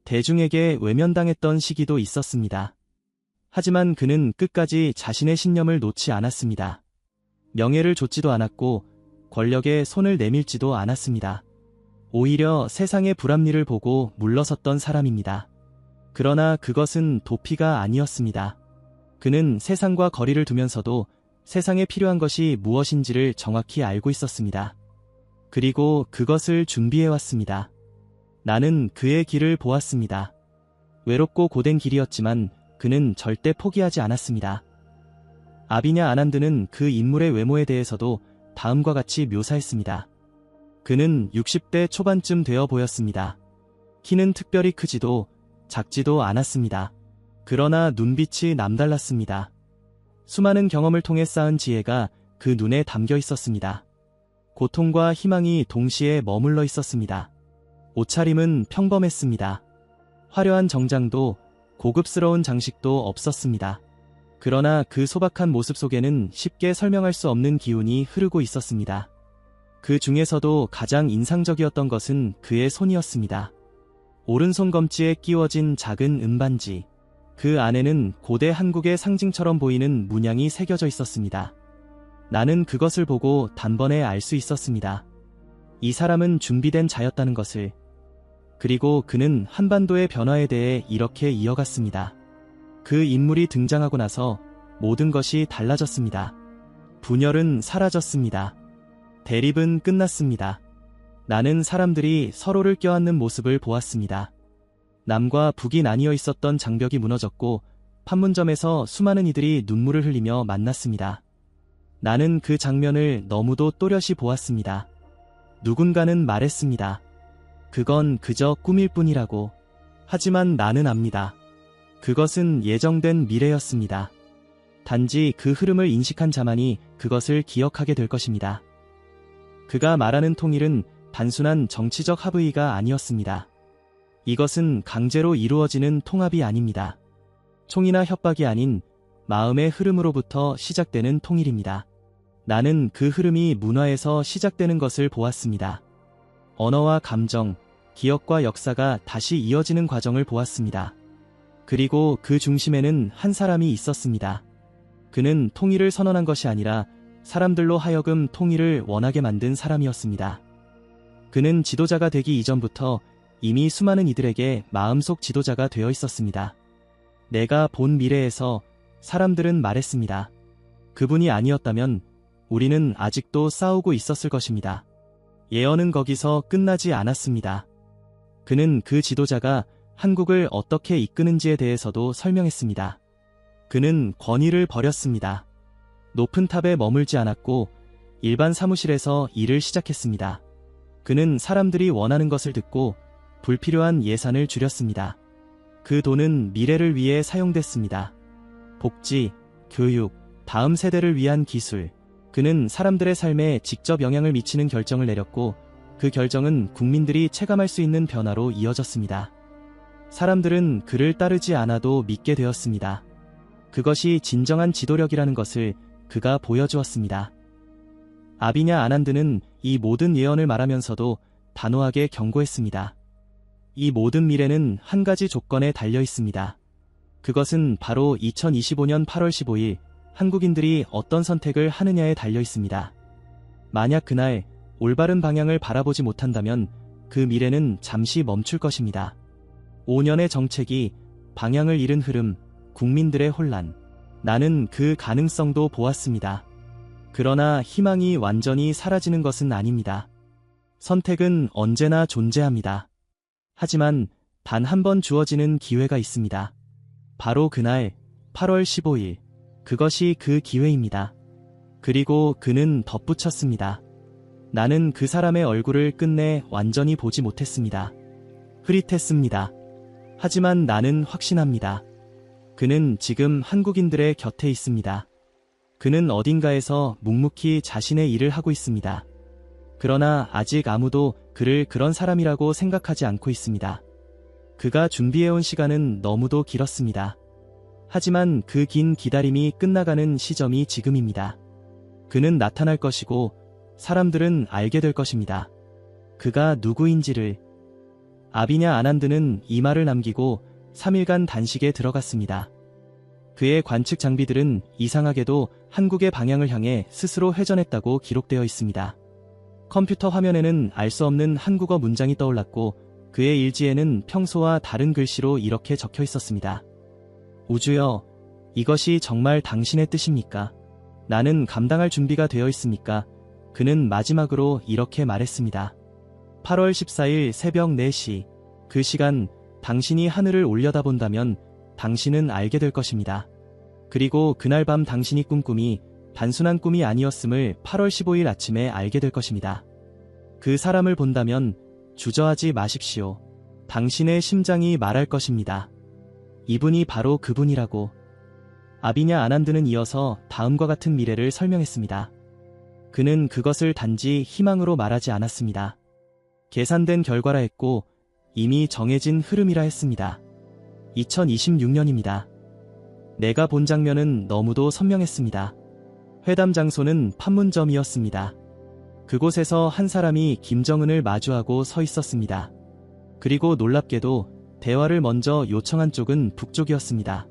대중에게 외면당했던 시기도 있었습니다. 하지만 그는 끝까지 자신의 신념을 놓지 않았습니다. 명예를 좇지도 않았고 권력에 손을 내밀지도 않았습니다. 오히려 세상의 불합리를 보고 물러섰던 사람입니다. 그러나 그것은 도피가 아니었습니다. 그는 세상과 거리를 두면서도 세상에 필요한 것이 무엇인지를 정확히 알고 있었습니다. 그리고 그것을 준비해왔습니다. 나는 그의 길을 보았습니다. 외롭고 고된 길이었지만 그는 절대 포기하지 않았습니다. 아비냐 아난드는 그 인물의 외모에 대해서도 다음과 같이 묘사했습니다. 그는 60대 초반쯤 되어 보였습니다. 키는 특별히 크지도 작지도 않았습니다. 그러나 눈빛이 남달랐습니다. 수많은 경험을 통해 쌓은 지혜가 그 눈에 담겨 있었습니다. 고통과 희망이 동시에 머물러 있었습니다. 옷차림은 평범했습니다. 화려한 정장도 고급스러운 장식도 없었습니다. 그러나 그 소박한 모습 속에는 쉽게 설명할 수 없는 기운이 흐르고 있었습니다. 그 중에서도 가장 인상적이었던 것은 그의 손이었습니다. 오른손 검지에 끼워진 작은 은반지. 그 안에는 고대 한국의 상징처럼 보이는 문양이 새겨져 있었습니다. 나는 그것을 보고 단번에 알 수 있었습니다. 이 사람은 준비된 자였다는 것을. 그리고 그는 한반도의 변화에 대해 이렇게 이어갔습니다. 그 인물이 등장하고 나서 모든 것이 달라졌습니다. 분열은 사라졌습니다. 대립은 끝났습니다. 나는 사람들이 서로를 껴안는 모습을 보았습니다. 남과 북이 나뉘어 있었던 장벽이 무너졌고 판문점에서 수많은 이들이 눈물을 흘리며 만났습니다. 나는 그 장면을 너무도 또렷이 보았습니다. 누군가는 말했습니다. 그건 그저 꿈일 뿐이라고. 하지만 나는 압니다. 그것은 예정된 미래였습니다. 단지 그 흐름을 인식한 자만이 그것을 기억하게 될 것입니다. 그가 말하는 통일은 단순한 정치적 합의가 아니었습니다. 이것은 강제로 이루어지는 통합이 아닙니다. 총이나 협박이 아닌 마음의 흐름으로부터 시작되는 통일입니다. 나는 그 흐름이 문화에서 시작되는 것을 보았습니다. 언어와 감정, 기억과 역사가 다시 이어지는 과정을 보았습니다. 그리고 그 중심에는 한 사람이 있었습니다. 그는 통일을 선언한 것이 아니라 사람들로 하여금 통일을 원하게 만든 사람이었습니다. 그는 지도자가 되기 이전부터 이미 수많은 이들에게 마음속 지도자가 되어 있었습니다. 내가 본 미래에서 사람들은 말했습니다. 그분이 아니었다면 우리는 아직도 싸우고 있었을 것입니다. 예언은 거기서 끝나지 않았습니다. 그는 그 지도자가 한국을 어떻게 이끄는지에 대해서도 설명했습니다. 그는 권위를 버렸습니다. 높은 탑에 머물지 않았고 일반 사무실에서 일을 시작했습니다. 그는 사람들이 원하는 것을 듣고 불필요한 예산을 줄였습니다. 그 돈은 미래를 위해 사용됐습니다. 복지, 교육, 다음 세대를 위한 기술. 그는 사람들의 삶에 직접 영향을 미치는 결정을 내렸고 그 결정은 국민들이 체감할 수 있는 변화로 이어졌습니다. 사람들은 그를 따르지 않아도 믿게 되었습니다. 그것이 진정한 지도력이라는 것을 그가 보여주었습니다. 아비냐 아난드는 이 모든 예언을 말하면서도 단호하게 경고했습니다. 이 모든 미래는 한 가지 조건에 달려 있습니다. 그것은 바로 2025년 8월 15일 한국인들이 어떤 선택을 하느냐에 달려 있습니다. 만약 그날 올바른 방향을 바라보지 못한다면 그 미래는 잠시 멈출 것입니다. 5년의 정책이 방향을 잃은 흐름, 국민들의 혼란. 나는 그 가능성도 보았습니다. 그러나 희망이 완전히 사라지는 것은 아닙니다. 선택은 언제나 존재합니다. 하지만 단 한 번 주어지는 기회가 있습니다. 바로 그날 8월 15일. 그것이 그 기회입니다. 그리고 그는 덧붙였습니다. 나는 그 사람의 얼굴을 끝내 완전히 보지 못했습니다. 흐릿했습니다. 하지만 나는 확신합니다. 그는 지금 한국인들의 곁에 있습니다. 그는 어딘가에서 묵묵히 자신의 일을 하고 있습니다. 그러나 아직 아무도 그를 그런 사람이라고 생각하지 않고 있습니다. 그가 준비해온 시간은 너무도 길었습니다. 하지만 그 긴 기다림이 끝나가는 시점이 지금입니다. 그는 나타날 것이고 사람들은 알게 될 것입니다. 그가 누구인지를. 아비냐 아난드는 이 말을 남기고 3일간 단식에 들어갔습니다. 그의 관측 장비들은 이상하게도 한국의 방향을 향해 스스로 회전했다고 기록되어 있습니다. 컴퓨터 화면에는 알 수 없는 한국어 문장이 떠올랐고 그의 일지에는 평소와 다른 글씨로 이렇게 적혀 있었습니다. 우주여, 이것이 정말 당신의 뜻입니까? 나는 감당할 준비가 되어 있습니까? 그는 마지막으로 이렇게 말했습니다. 8월 14일 새벽 4시. 그 시간, 당신이 하늘을 올려다본다면 당신은 알게 될 것입니다. 그리고 그날 밤 당신이 꾼 꿈이 단순한 꿈이 아니었음을 8월 15일 아침에 알게 될 것입니다. 그 사람을 본다면 주저하지 마십시오. 당신의 심장이 말할 것입니다. 이분이 바로 그분이라고. 아비냐 아난드는 이어서 다음과 같은 미래를 설명했습니다. 그는 그것을 단지 희망으로 말하지 않았습니다. 계산된 결과라 했고 이미 정해진 흐름이라 했습니다. 2026년입니다. 내가 본 장면은 너무도 선명했습니다. 회담 장소는 판문점이었습니다. 그곳에서 한 사람이 김정은을 마주하고 서 있었습니다. 그리고 놀랍게도 대화를 먼저 요청한 쪽은 북쪽이었습니다.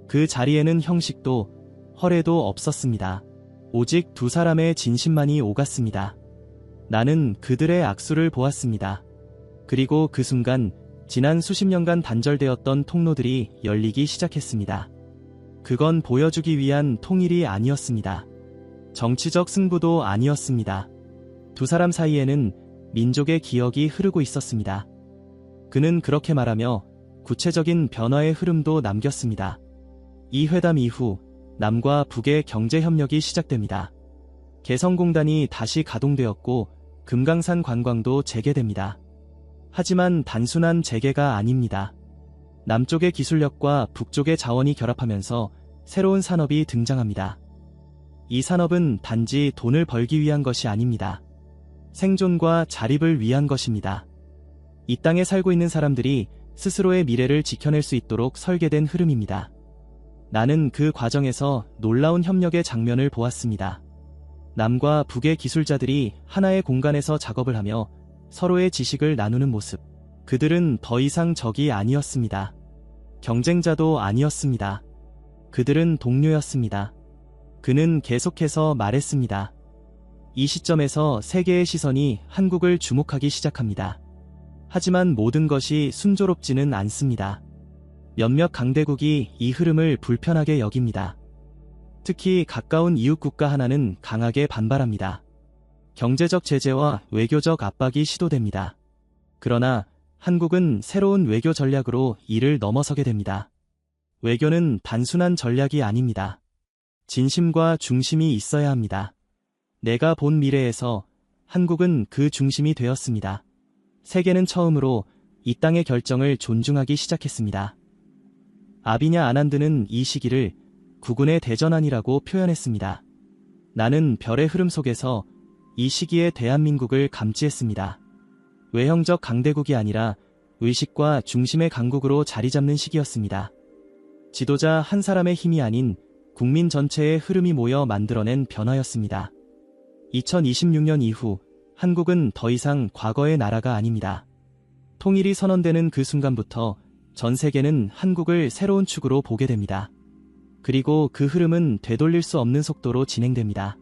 그 자리에는 형식도 허례도 없었습니다. 오직 두 사람의 진심만이 오갔습니다. 나는 그들의 악수를 보았습니다. 그리고 그 순간 지난 수십 년간 단절되었던 통로들이 열리기 시작했습니다. 그건 보여주기 위한 통일이 아니었습니다. 정치적 승부도 아니었습니다. 두 사람 사이에는 민족의 기억이 흐르고 있었습니다. 그는 그렇게 말하며 구체적인 변화의 흐름도 남겼습니다. 이 회담 이후 남과 북의 경제협력이 시작됩니다. 개성공단이 다시 가동되었고 금강산 관광도 재개됩니다. 하지만 단순한 재개가 아닙니다. 남쪽의 기술력과 북쪽의 자원이 결합하면서 새로운 산업이 등장합니다. 이 산업은 단지 돈을 벌기 위한 것이 아닙니다. 생존과 자립을 위한 것입니다. 이 땅에 살고 있는 사람들이 스스로의 미래를 지켜낼 수 있도록 설계된 흐름입니다. 나는 그 과정에서 놀라운 협력의 장면을 보았습니다. 남과 북의 기술자들이 하나의 공간에서 작업을 하며 서로의 지식을 나누는 모습. 그들은 더 이상 적이 아니었습니다. 경쟁자도 아니었습니다. 그들은 동료였습니다. 그는 계속해서 말했습니다. 이 시점에서 세계의 시선이 한국을 주목하기 시작합니다. 하지만 모든 것이 순조롭지는 않습니다. 몇몇 강대국이 이 흐름을 불편하게 여깁니다. 특히 가까운 이웃 국가 하나는 강하게 반발합니다. 경제적 제재와 외교적 압박이 시도됩니다. 그러나 한국은 새로운 외교 전략으로 이를 넘어서게 됩니다. 외교는 단순한 전략이 아닙니다. 진심과 중심이 있어야 합니다. 내가 본 미래에서 한국은 그 중심이 되었습니다. 세계는 처음으로 이 땅의 결정을 존중하기 시작했습니다. 아비냐 아난드는 이 시기를 국군의 대전환이라고 표현했습니다. 나는 별의 흐름 속에서 이 시기에 대한민국을 감지했습니다. 외형적 강대국이 아니라 의식과 중심의 강국으로 자리 잡는 시기였습니다. 지도자 한 사람의 힘이 아닌 국민 전체의 흐름이 모여 만들어낸 변화였습니다. 2026년 이후 한국은 더 이상 과거의 나라가 아닙니다. 통일이 선언되는 그 순간부터 전 세계는 한국을 새로운 축으로 보게 됩니다. 그리고 그 흐름은 되돌릴 수 없는 속도로 진행됩니다.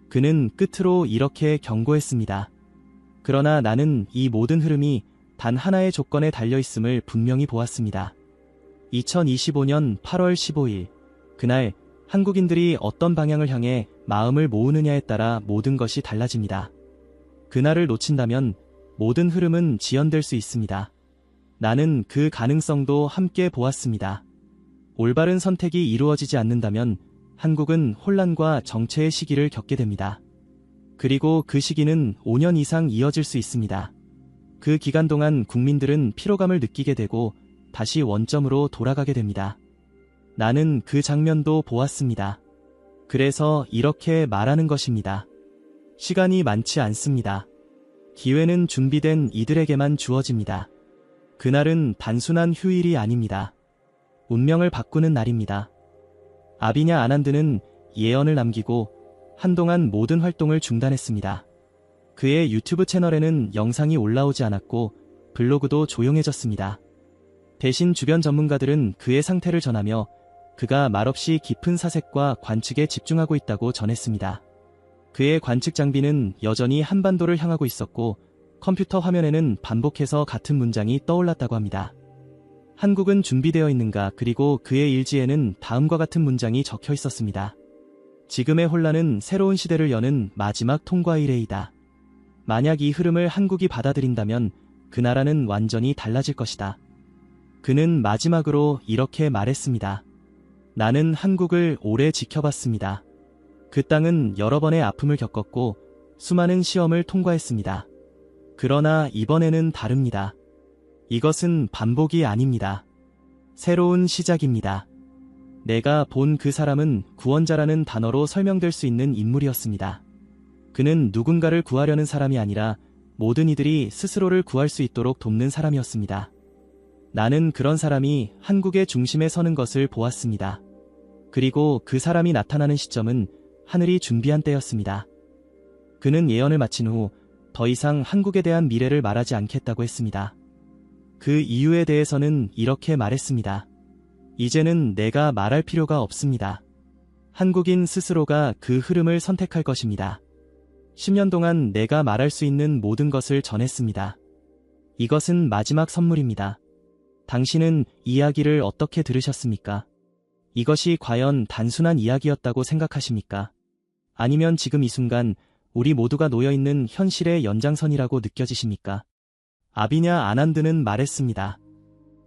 그는 끝으로 이렇게 경고했습니다. 그러나 나는 이 모든 흐름이 단 하나의 조건에 달려있음을 분명히 보았습니다. 2025년 8월 15일, 그날 한국인들이 어떤 방향을 향해 마음을 모으느냐에 따라 모든 것이 달라집니다. 그날을 놓친다면 모든 흐름은 지연될 수 있습니다. 나는 그 가능성도 함께 보았습니다. 올바른 선택이 이루어지지 않는다면 한국은 혼란과 정체의 시기를 겪게 됩니다. 그리고 그 시기는 5년 이상 이어질 수 있습니다. 그 기간 동안 국민들은 피로감을 느끼게 되고 다시 원점으로 돌아가게 됩니다. 나는 그 장면도 보았습니다. 그래서 이렇게 말하는 것입니다. 시간이 많지 않습니다. 기회는 준비된 이들에게만 주어집니다. 그날은 단순한 휴일이 아닙니다. 운명을 바꾸는 날입니다. 아비냐 아난드는 예언을 남기고 한동안 모든 활동을 중단했습니다. 그의 유튜브 채널에는 영상이 올라오지 않았고 블로그도 조용해졌습니다. 대신 주변 전문가들은 그의 상태를 전하며 그가 말없이 깊은 사색과 관측에 집중하고 있다고 전했습니다. 그의 관측 장비는 여전히 한반도를 향하고 있었고 컴퓨터 화면에는 반복해서 같은 문장이 떠올랐다고 합니다. 한국은 준비되어 있는가? 그리고 그의 일지에는 다음과 같은 문장이 적혀 있었습니다. 지금의 혼란은 새로운 시대를 여는 마지막 통과의 이레이다. 만약 이 흐름을 한국이 받아들인다면 그 나라는 완전히 달라질 것이다. 그는 마지막으로 이렇게 말했습니다. 나는 한국을 오래 지켜봤습니다. 그 땅은 여러 번의 아픔을 겪었고 수많은 시험을 통과했습니다. 그러나 이번에는 다릅니다. 이것은 반복이 아닙니다. 새로운 시작입니다. 내가 본 그 사람은 구원자라는 단어로 설명될 수 있는 인물이었습니다. 그는 누군가를 구하려는 사람이 아니라 모든 이들이 스스로를 구할 수 있도록 돕는 사람이었습니다. 나는 그런 사람이 한국의 중심에 서는 것을 보았습니다. 그리고 그 사람이 나타나는 시점은 하늘이 준비한 때였습니다. 그는 예언을 마친 후 더 이상 한국에 대한 미래를 말하지 않겠다고 했습니다. 그 이유에 대해서는 이렇게 말했습니다. 이제는 내가 말할 필요가 없습니다. 한국인 스스로가 그 흐름을 선택할 것입니다. 10년 동안 내가 말할 수 있는 모든 것을 전했습니다. 이것은 마지막 선물입니다. 당신은 이야기를 어떻게 들으셨습니까? 이것이 과연 단순한 이야기였다고 생각하십니까? 아니면 지금 이 순간 우리 모두가 놓여있는 현실의 연장선이라고 느껴지십니까? 아비냐 아난드는 말했습니다.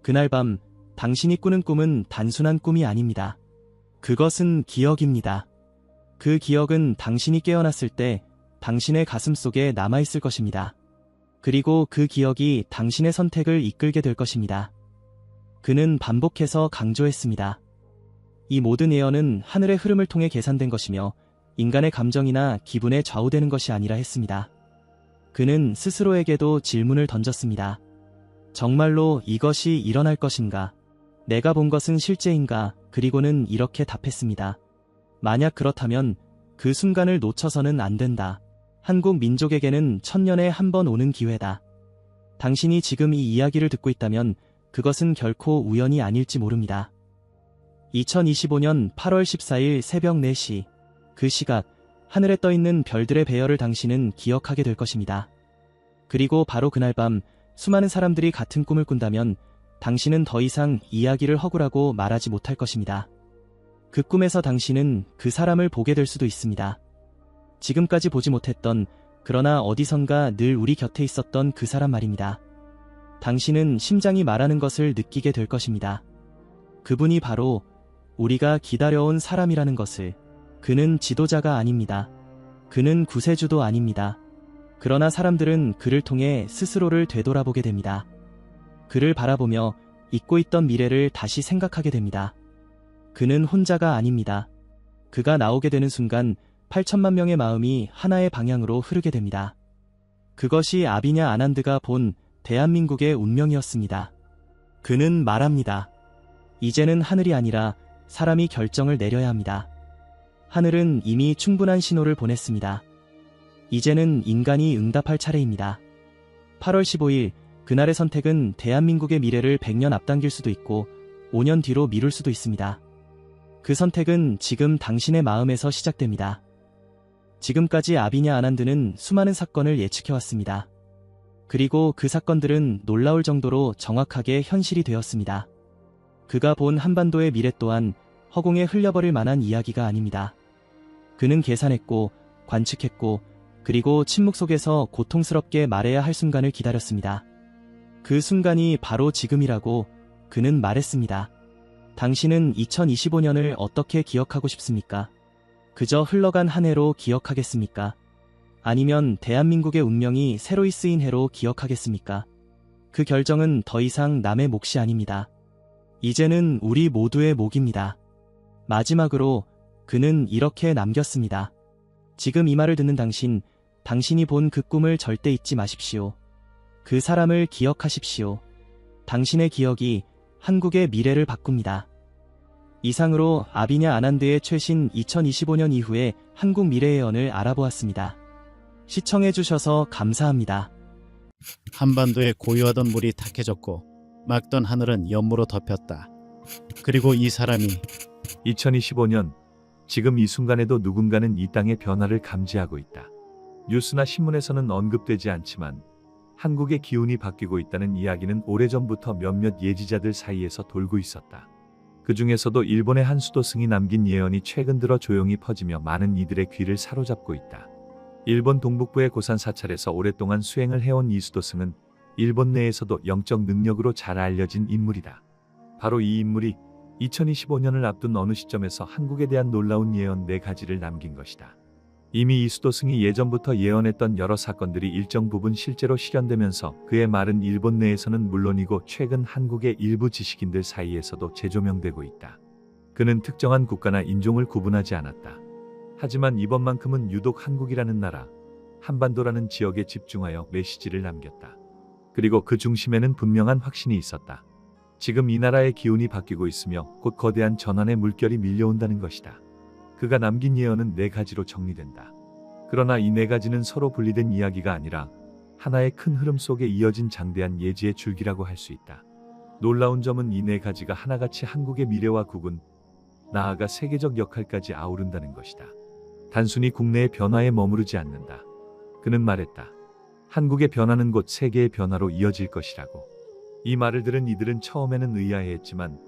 그날 밤 당신이 꾸는 꿈은 단순한 꿈이 아닙니다. 그것은 기억입니다. 그 기억은 당신이 깨어났을 때 당신의 가슴 속에 남아있을 것입니다. 그리고 그 기억이 당신의 선택을 이끌게 될 것입니다. 그는 반복해서 강조했습니다. 이 모든 예언은 하늘의 흐름을 통해 계산된 것이며 인간의 감정이나 기분에 좌우되는 것이 아니라 했습니다. 그는 스스로에게도 질문을 던졌습니다. 정말로 이것이 일어날 것인가? 내가 본 것은 실제인가? 그리고는 이렇게 답했습니다. 만약 그렇다면 그 순간을 놓쳐서는 안 된다. 한국 민족에게는 1000년에 한 번 오는 기회다. 당신이 지금 이 이야기를 듣고 있다면 그것은 결코 우연이 아닐지 모릅니다. 2025년 8월 14일 새벽 4시, 그 시각, 하늘에 떠있는 별들의 배열을 당신은 기억하게 될 것입니다. 그리고 바로 그날 밤 수많은 사람들이 같은 꿈을 꾼다면 당신은 더 이상 이야기를 허구라고 말하지 못할 것입니다. 그 꿈에서 당신은 그 사람을 보게 될 수도 있습니다. 지금까지 보지 못했던, 그러나 어디선가 늘 우리 곁에 있었던 그 사람 말입니다. 당신은 심장이 말하는 것을 느끼게 될 것입니다. 그분이 바로 우리가 기다려온 사람이라는 것을. 그는 지도자가 아닙니다. 그는 구세주도 아닙니다. 그러나 사람들은 그를 통해 스스로를 되돌아보게 됩니다. 그를 바라보며 잊고 있던 미래를 다시 생각하게 됩니다. 그는 혼자가 아닙니다. 그가 나오게 되는 순간 8천만 명의 마음이 하나의 방향으로 흐르게 됩니다. 그것이 아비냐 아난드가 본 대한민국의 운명이었습니다. 그는 말합니다. 이제는 하늘이 아니라 사람이 결정을 내려야 합니다. 하늘은 이미 충분한 신호를 보냈습니다. 이제는 인간이 응답할 차례입니다. 8월 15일, 그날의 선택은 대한민국의 미래를 100년 앞당길 수도 있고 5년 뒤로 미룰 수도 있습니다. 그 선택은 지금 당신의 마음에서 시작됩니다. 지금까지 아비냐 아난드는 수많은 사건을 예측해왔습니다. 그리고 그 사건들은 놀라울 정도로 정확하게 현실이 되었습니다. 그가 본 한반도의 미래 또한 허공에 흘려버릴 만한 이야기가 아닙니다. 그는 계산했고, 관측했고, 그리고 침묵 속에서 고통스럽게 말해야 할 순간을 기다렸습니다. 그 순간이 바로 지금이라고 그는 말했습니다. 당신은 2025년을 어떻게 기억하고 싶습니까? 그저 흘러간 한 해로 기억하겠습니까? 아니면 대한민국의 운명이 새로이 쓰인 해로 기억하겠습니까? 그 결정은 더 이상 남의 몫이 아닙니다. 이제는 우리 모두의 몫입니다. 마지막으로 그는 이렇게 남겼습니다. 지금 이 말을 듣는 당신, 당신이 본 그 꿈을 절대 잊지 마십시오. 그 사람을 기억하십시오. 당신의 기억이 한국의 미래를 바꿉니다. 이상으로 아비냐 아난드의 최신 2025년 이후의 한국 미래의 예언을 알아보았습니다. 시청해주셔서 감사합니다. 한반도에 고요하던 물이 탁해졌고 맑던 하늘은 연무로 덮였다. 그리고 이 사람이 2025년, 지금 이 순간에도 누군가는 이 땅의 변화를 감지하고 있다. 뉴스나 신문에서는 언급되지 않지만 한국의 기운이 바뀌고 있다는 이야기는 오래전부터 몇몇 예지자들 사이에서 돌고 있었다. 그 중에서도 일본의 한 수도승이 남긴 예언이 최근 들어 조용히 퍼지며 많은 이들의 귀를 사로잡고 있다. 일본 동북부의 고산 사찰에서 오랫동안 수행을 해온 이 수도승은 일본 내에서도 영적 능력으로 잘 알려진 인물이다. 바로 이 인물이 2025년을 앞둔 어느 시점에서 한국에 대한 놀라운 예언 4가지를 남긴 것이다. 이미 이 수도승이 예전부터 예언했던 여러 사건들이 일정 부분 실제로 실현되면서 그의 말은 일본 내에서는 물론이고 최근 한국의 일부 지식인들 사이에서도 재조명되고 있다. 그는 특정한 국가나 인종을 구분하지 않았다. 하지만 이번만큼은 유독 한국이라는 나라, 한반도라는 지역에 집중하여 메시지를 남겼다. 그리고 그 중심에는 분명한 확신이 있었다. 지금 이 나라의 기운이 바뀌고 있으며 곧 거대한 전환의 물결이 밀려온다는 것이다. 그가 남긴 예언은 4가지로 정리된다. 그러나 이 4가지는 서로 분리된 이야기가 아니라 하나의 큰 흐름 속에 이어진 장대한 예지의 줄기라고 할 수 있다. 놀라운 점은 이 4가지가 하나같이 한국의 미래와 국운, 나아가 세계적 역할까지 아우른다는 것이다. 단순히 국내의 변화에 머무르지 않는다. 그는 말했다. 한국의 변화는 곧 세계의 변화로 이어질 것이라고. 이 말을 들은 이들은 처음에는 의아해했지만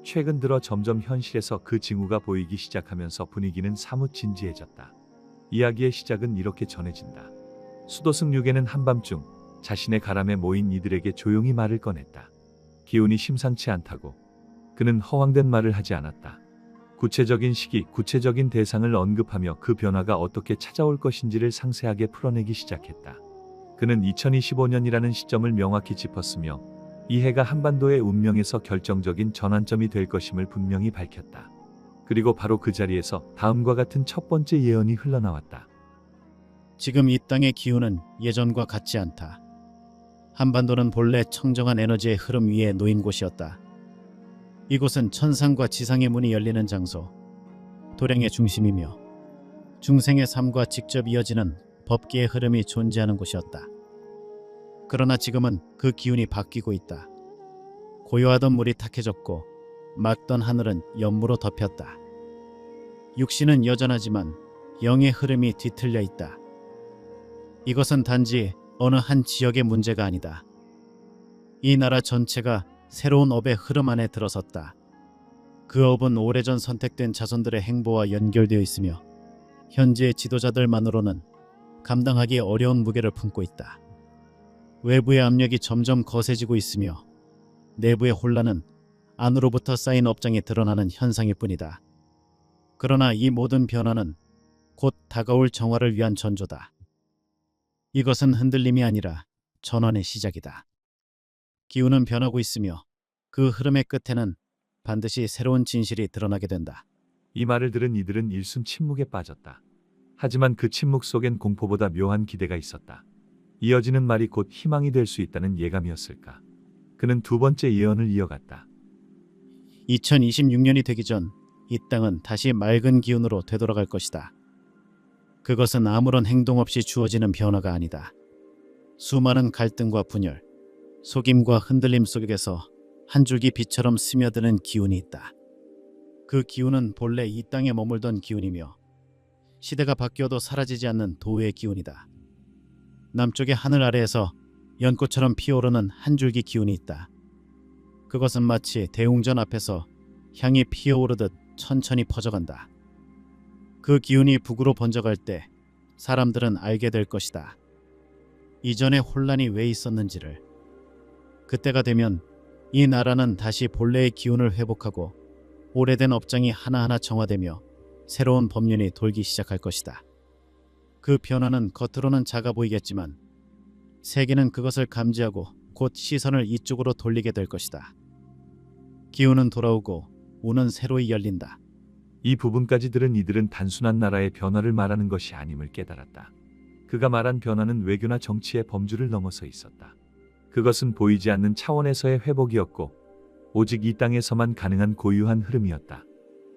최근 들어 점점 현실에서 그 징후가 보이기 시작하면서 분위기는 사뭇 진지해졌다. 이야기의 시작은 이렇게 전해진다. 수도승 6에는 한밤중 자신의 가람에 모인 이들에게 조용히 말을 꺼냈다. 기운이 심상치 않다고. 그는 허황된 말을 하지 않았다. 구체적인 시기, 구체적인 대상을 언급하며 그 변화가 어떻게 찾아올 것인지를 상세하게 풀어내기 시작했다. 그는 2025년이라는 시점을 명확히 짚었으며 이 해가 한반도의 운명에서 결정적인 전환점이 될 것임을 분명히 밝혔다. 그리고 바로 그 자리에서 다음과 같은 첫 번째 예언이 흘러나왔다. 지금 이 땅의 기운은 예전과 같지 않다. 한반도는 본래 청정한 에너지의 흐름 위에 놓인 곳이었다. 이곳은 천상과 지상의 문이 열리는 장소, 도량의 중심이며 중생의 삶과 직접 이어지는 법기의 흐름이 존재하는 곳이었다. 그러나 지금은 그 기운이 바뀌고 있다. 고요하던 물이 탁해졌고 맑던 하늘은 연무로 덮였다. 육신은 여전하지만 영의 흐름이 뒤틀려 있다. 이것은 단지 어느 한 지역의 문제가 아니다. 이 나라 전체가 새로운 업의 흐름 안에 들어섰다. 그 업은 오래전 선택된 자손들의 행보와 연결되어 있으며 현재의 지도자들만으로는 감당하기 어려운 무게를 품고 있다. 외부의 압력이 점점 거세지고 있으며 내부의 혼란은 안으로부터 쌓인 업장이 드러나는 현상일 뿐이다. 그러나 이 모든 변화는 곧 다가올 정화를 위한 전조다. 이것은 흔들림이 아니라 전환의 시작이다. 기운은 변하고 있으며 그 흐름의 끝에는 반드시 새로운 진실이 드러나게 된다. 이 말을 들은 이들은 일순 침묵에 빠졌다. 하지만 그 침묵 속엔 공포보다 묘한 기대가 있었다. 이어지는 말이 곧 희망이 될 수 있다는 예감이었을까. 그는 두 번째 예언을 이어갔다. 2026년이 되기 전 이 땅은 다시 맑은 기운으로 되돌아갈 것이다. 그것은 아무런 행동 없이 주어지는 변화가 아니다. 수많은 갈등과 분열, 속임과 흔들림 속에서 한 줄기 빛처럼 스며드는 기운이 있다. 그 기운은 본래 이 땅에 머물던 기운이며 시대가 바뀌어도 사라지지 않는 도의 기운이다. 남쪽의 하늘 아래에서 연꽃처럼 피어오르는 한 줄기 기운이 있다. 그것은 마치 대웅전 앞에서 향이 피어오르듯 천천히 퍼져간다. 그 기운이 북으로 번져갈 때 사람들은 알게 될 것이다. 이전의 혼란이 왜 있었는지를. 그때가 되면 이 나라는 다시 본래의 기운을 회복하고 오래된 업장이 하나하나 정화되며 새로운 법륜이 돌기 시작할 것이다. 그 변화는 겉으로는 작아 보이겠지만 세계는 그것을 감지하고 곧 시선을 이쪽으로 돌리게 될 것이다. 기운은 돌아오고 운은 새로이 열린다. 이 부분까지 들은 이들은 단순한 나라의 변화를 말하는 것이 아님을 깨달았다. 그가 말한 변화는 외교나 정치의 범주를 넘어서 있었다. 그것은 보이지 않는 차원에서의 회복이었고 오직 이 땅에서만 가능한 고유한 흐름이었다.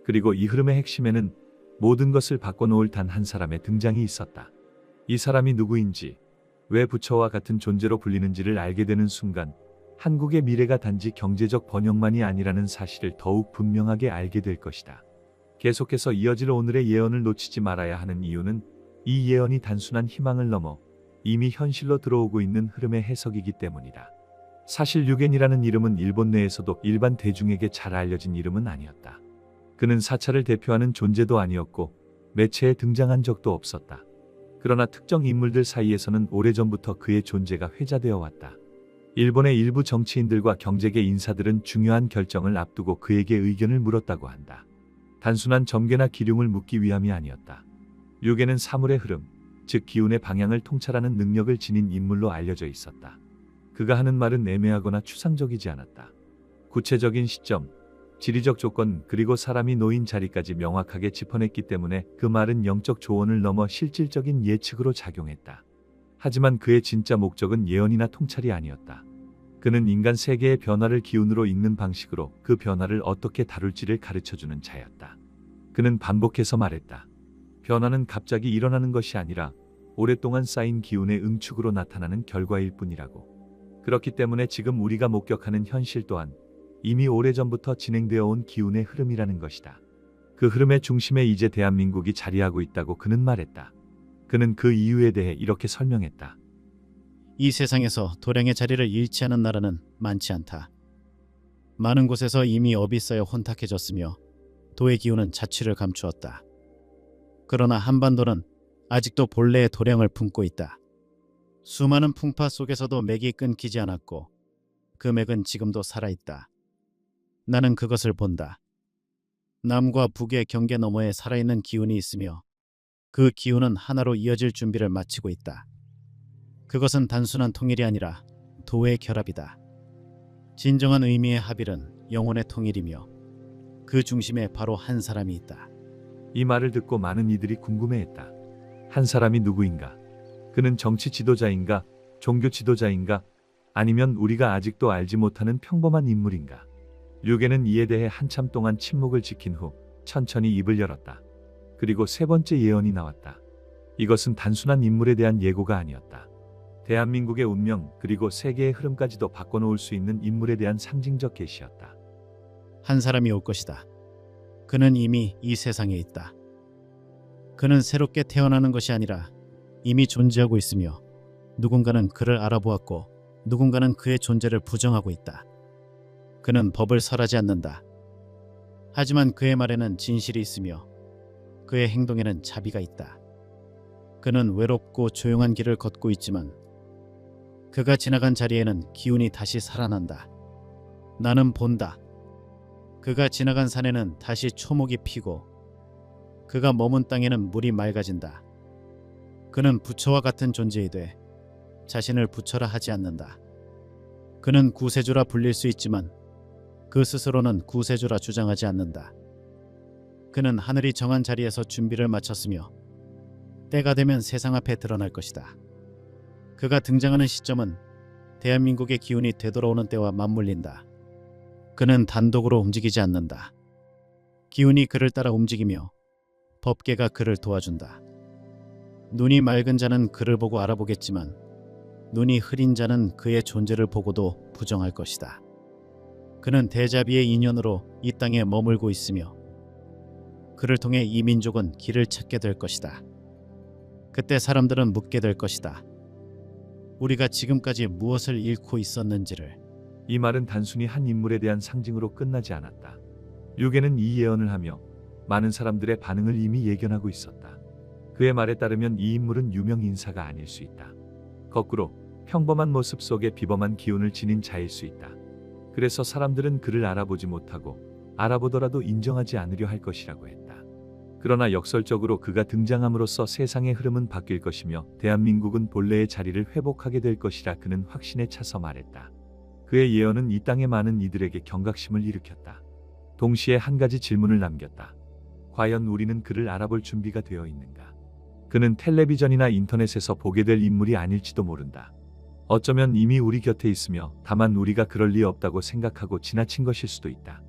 그리고 이 흐름의 핵심에는 모든 것을 바꿔놓을 단 한 사람의 등장이 있었다. 이 사람이 누구인지, 왜 부처와 같은 존재로 불리는지를 알게 되는 순간 한국의 미래가 단지 경제적 번영만이 아니라는 사실을 더욱 분명하게 알게 될 것이다. 계속해서 이어질 오늘의 예언을 놓치지 말아야 하는 이유는 이 예언이 단순한 희망을 넘어 이미 현실로 들어오고 있는 흐름의 해석이기 때문이다. 사실 유겐이라는 이름은 일본 내에서도 일반 대중에게 잘 알려진 이름은 아니었다. 그는 사찰을 대표하는 존재도 아니었고 매체에 등장한 적도 없었다. 그러나 특정 인물들 사이에서는 오래전부터 그의 존재가 회자되어 왔다. 일본의 일부 정치인들과 경제계 인사들은 중요한 결정을 앞두고 그에게 의견을 물었다고 한다. 단순한 점괘나 기륭을 묻기 위함이 아니었다. 유겐은 사물의 흐름, 즉 기운의 방향을 통찰하는 능력을 지닌 인물로 알려져 있었다. 그가 하는 말은 애매하거나 추상적이지 않았다. 구체적인 시점, 지리적 조건 그리고 사람이 놓인 자리까지 명확하게 짚어냈기 때문에 그 말은 영적 조언을 넘어 실질적인 예측으로 작용했다. 하지만 그의 진짜 목적은 예언이나 통찰이 아니었다. 그는 인간 세계의 변화를 기운으로 읽는 방식으로 그 변화를 어떻게 다룰지를 가르쳐주는 자였다. 그는 반복해서 말했다. 변화는 갑자기 일어나는 것이 아니라 오랫동안 쌓인 기운의 응축으로 나타나는 결과일 뿐이라고. 그렇기 때문에 지금 우리가 목격하는 현실 또한 이미 오래전부터 진행되어 온 기운의 흐름이라는 것이다. 그 흐름의 중심에 이제 대한민국이 자리하고 있다고 그는 말했다. 그는 그 이유에 대해 이렇게 설명했다. 이 세상에서 도량의 자리를 잃지 않은 나라는 많지 않다. 많은 곳에서 이미 업이 쌓여 혼탁해졌으며 도의 기운은 자취를 감추었다. 그러나 한반도는 아직도 본래의 도량을 품고 있다. 수많은 풍파 속에서도 맥이 끊기지 않았고 그 맥은 지금도 살아있다. 나는 그것을 본다. 남과 북의 경계 너머에 살아있는 기운이 있으며 그 기운은 하나로 이어질 준비를 마치고 있다. 그것은 단순한 통일이 아니라 도의 결합이다. 진정한 의미의 합일은 영혼의 통일이며 그 중심에 바로 한 사람이 있다. 이 말을 듣고 많은 이들이 궁금해했다. 한 사람이 누구인가? 그는 정치 지도자인가? 종교 지도자인가? 아니면 우리가 아직도 알지 못하는 평범한 인물인가? 류계는 이에 대해 한참 동안 침묵을 지킨 후 천천히 입을 열었다. 그리고 세 번째 예언이 나왔다. 이것은 단순한 인물에 대한 예고가 아니었다. 대한민국의 운명 그리고 세계의 흐름까지도 바꿔놓을 수 있는 인물에 대한 상징적 계시였다. 한 사람이 올 것이다. 그는 이미 이 세상에 있다. 그는 새롭게 태어나는 것이 아니라 이미 존재하고 있으며 누군가는 그를 알아보았고 누군가는 그의 존재를 부정하고 있다. 그는 법을 설하지 않는다. 하지만 그의 말에는 진실이 있으며 그의 행동에는 자비가 있다. 그는 외롭고 조용한 길을 걷고 있지만 그가 지나간 자리에는 기운이 다시 살아난다. 나는 본다. 그가 지나간 산에는 다시 초목이 피고 그가 머문 땅에는 물이 맑아진다. 그는 부처와 같은 존재이 돼 자신을 부처라 하지 않는다. 그는 구세주라 불릴 수 있지만 그 스스로는 구세주라 주장하지 않는다. 그는 하늘이 정한 자리에서 준비를 마쳤으며 때가 되면 세상 앞에 드러날 것이다. 그가 등장하는 시점은 대한민국의 기운이 되돌아오는 때와 맞물린다. 그는 단독으로 움직이지 않는다. 기운이 그를 따라 움직이며 법계가 그를 도와준다. 눈이 맑은 자는 그를 보고 알아보겠지만 눈이 흐린 자는 그의 존재를 보고도 부정할 것이다. 그는 대자비의 인연으로 이 땅에 머물고 있으며 그를 통해 이 민족은 길을 찾게 될 것이다. 그때 사람들은 묻게 될 것이다. 우리가 지금까지 무엇을 잃고 있었는지를. 이 말은 단순히 한 인물에 대한 상징으로 끝나지 않았다. 류계는 이 예언을 하며 많은 사람들의 반응을 이미 예견하고 있었다. 그의 말에 따르면 이 인물은 유명 인사가 아닐 수 있다. 거꾸로 평범한 모습 속에 비범한 기운을 지닌 자일 수 있다. 그래서 사람들은 그를 알아보지 못하고 알아보더라도 인정하지 않으려 할 것이라고 했다. 그러나 역설적으로 그가 등장함으로써 세상의 흐름은 바뀔 것이며 대한민국은 본래의 자리를 회복하게 될 것이라 그는 확신에 차서 말했다. 그의 예언은 이 땅의 많은 이들에게 경각심을 일으켰다. 동시에 한 가지 질문을 남겼다. 과연 우리는 그를 알아볼 준비가 되어 있는가? 그는 텔레비전이나 인터넷에서 보게 될 인물이 아닐지도 모른다. 어쩌면 이미 우리 곁에 있으며 다만 우리가 그럴 리 없다고 생각하고 지나친 것일 수도 있다.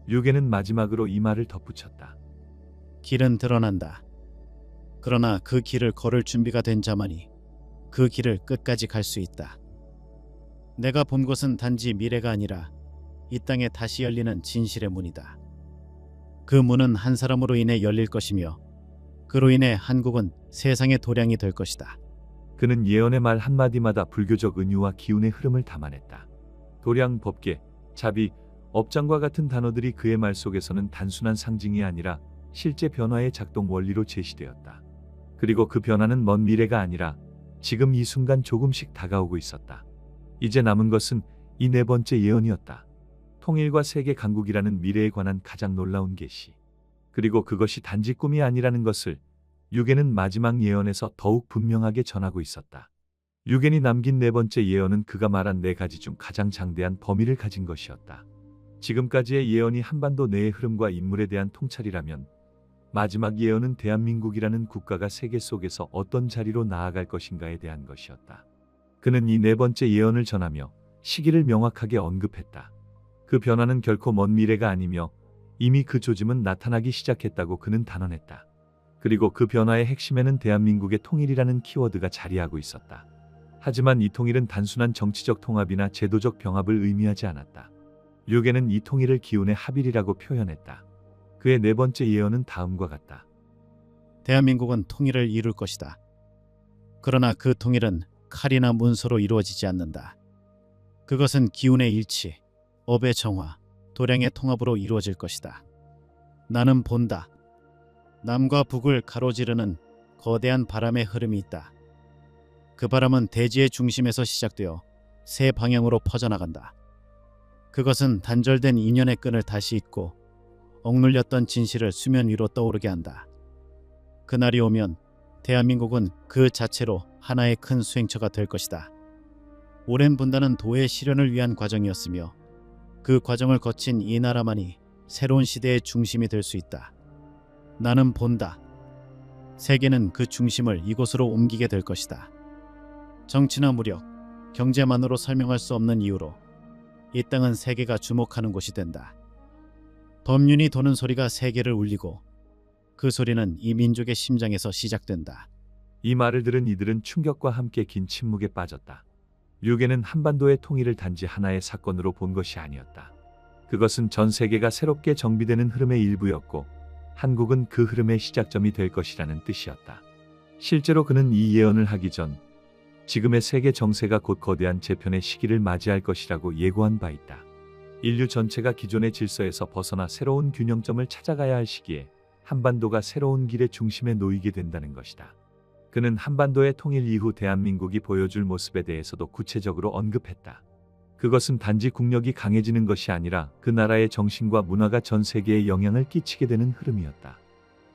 류계는 마지막으로 이 말을 덧붙였다. 길은 드러난다. 그러나 그 길을 걸을 준비가 된 자만이 그 길을 끝까지 갈 수 있다. 내가 본 것은 단지 미래가 아니라 이 땅에 다시 열리는 진실의 문이다. 그 문은 한 사람으로 인해 열릴 것이며 그로 인해 한국은 세상의 도량이 될 것이다. 그는 예언의 말 한마디마다 불교적 은유와 기운의 흐름을 담아냈다. 도량, 법계, 자비, 업장과 같은 단어들이 그의 말 속에서는 단순한 상징이 아니라 실제 변화의 작동 원리로 제시되었다. 그리고 그 변화는 먼 미래가 아니라 지금 이 순간 조금씩 다가오고 있었다. 이제 남은 것은 이 네 번째 예언이었다. 통일과 세계 강국이라는 미래에 관한 가장 놀라운 계시. 그리고 그것이 단지 꿈이 아니라는 것을 류계는 마지막 예언에서 더욱 분명하게 전하고 있었다. 류계이 남긴 네 번째 예언은 그가 말한 네 가지 중 가장 장대한 범위를 가진 것이었다. 지금까지의 예언이 한반도 내의 흐름과 인물에 대한 통찰이라면 마지막 예언은 대한민국이라는 국가가 세계 속에서 어떤 자리로 나아갈 것인가에 대한 것이었다. 그는 이 네 번째 예언을 전하며 시기를 명확하게 언급했다. 그 변화는 결코 먼 미래가 아니며 이미 그 조짐은 나타나기 시작했다고 그는 단언했다. 그리고 그 변화의 핵심에는 대한민국의 통일이라는 키워드가 자리하고 있었다. 하지만 이 통일은 단순한 정치적 통합이나 제도적 병합을 의미하지 않았다. 류계는 이 통일을 기운의 합일이라고 표현했다. 그의 네 번째 예언은 다음과 같다. 대한민국은 통일을 이룰 것이다. 그러나 그 통일은 칼이나 문서로 이루어지지 않는다. 그것은 기운의 일치, 업의 정화, 도량의 통합으로 이루어질 것이다. 나는 본다. 남과 북을 가로지르는 거대한 바람의 흐름이 있다. 그 바람은 대지의 중심에서 시작되어 세 방향으로 퍼져나간다. 그것은 단절된 인연의 끈을 다시 잇고 억눌렸던 진실을 수면 위로 떠오르게 한다. 그날이 오면 대한민국은 그 자체로 하나의 큰 수행처가 될 것이다. 오랜 분단은 도의 실현을 위한 과정이었으며 그 과정을 거친 이 나라만이 새로운 시대의 중심이 될 수 있다. 나는 본다. 세계는 그 중심을 이곳으로 옮기게 될 것이다. 정치나 무력, 경제만으로 설명할 수 없는 이유로 이 땅은 세계가 주목하는 곳이 된다. 법륜이 도는 소리가 세계를 울리고 그 소리는 이 민족의 심장에서 시작된다. 이 말을 들은 이들은 충격과 함께 긴 침묵에 빠졌다. 류계는 한반도의 통일을 단지 하나의 사건으로 본 것이 아니었다. 그것은 전 세계가 새롭게 정비되는 흐름의 일부였고 한국은 그 흐름의 시작점이 될 것이라는 뜻이었다. 실제로 그는 이 예언을 하기 전 지금의 세계 정세가 곧 거대한 재편의 시기를 맞이할 것이라고 예고한 바 있다. 인류 전체가 기존의 질서에서 벗어나 새로운 균형점을 찾아가야 할 시기에 한반도가 새로운 길의 중심에 놓이게 된다는 것이다. 그는 한반도의 통일 이후 대한민국이 보여줄 모습에 대해서도 구체적으로 언급했다. 그것은 단지 국력이 강해지는 것이 아니라 그 나라의 정신과 문화가 전 세계에 영향을 끼치게 되는 흐름이었다.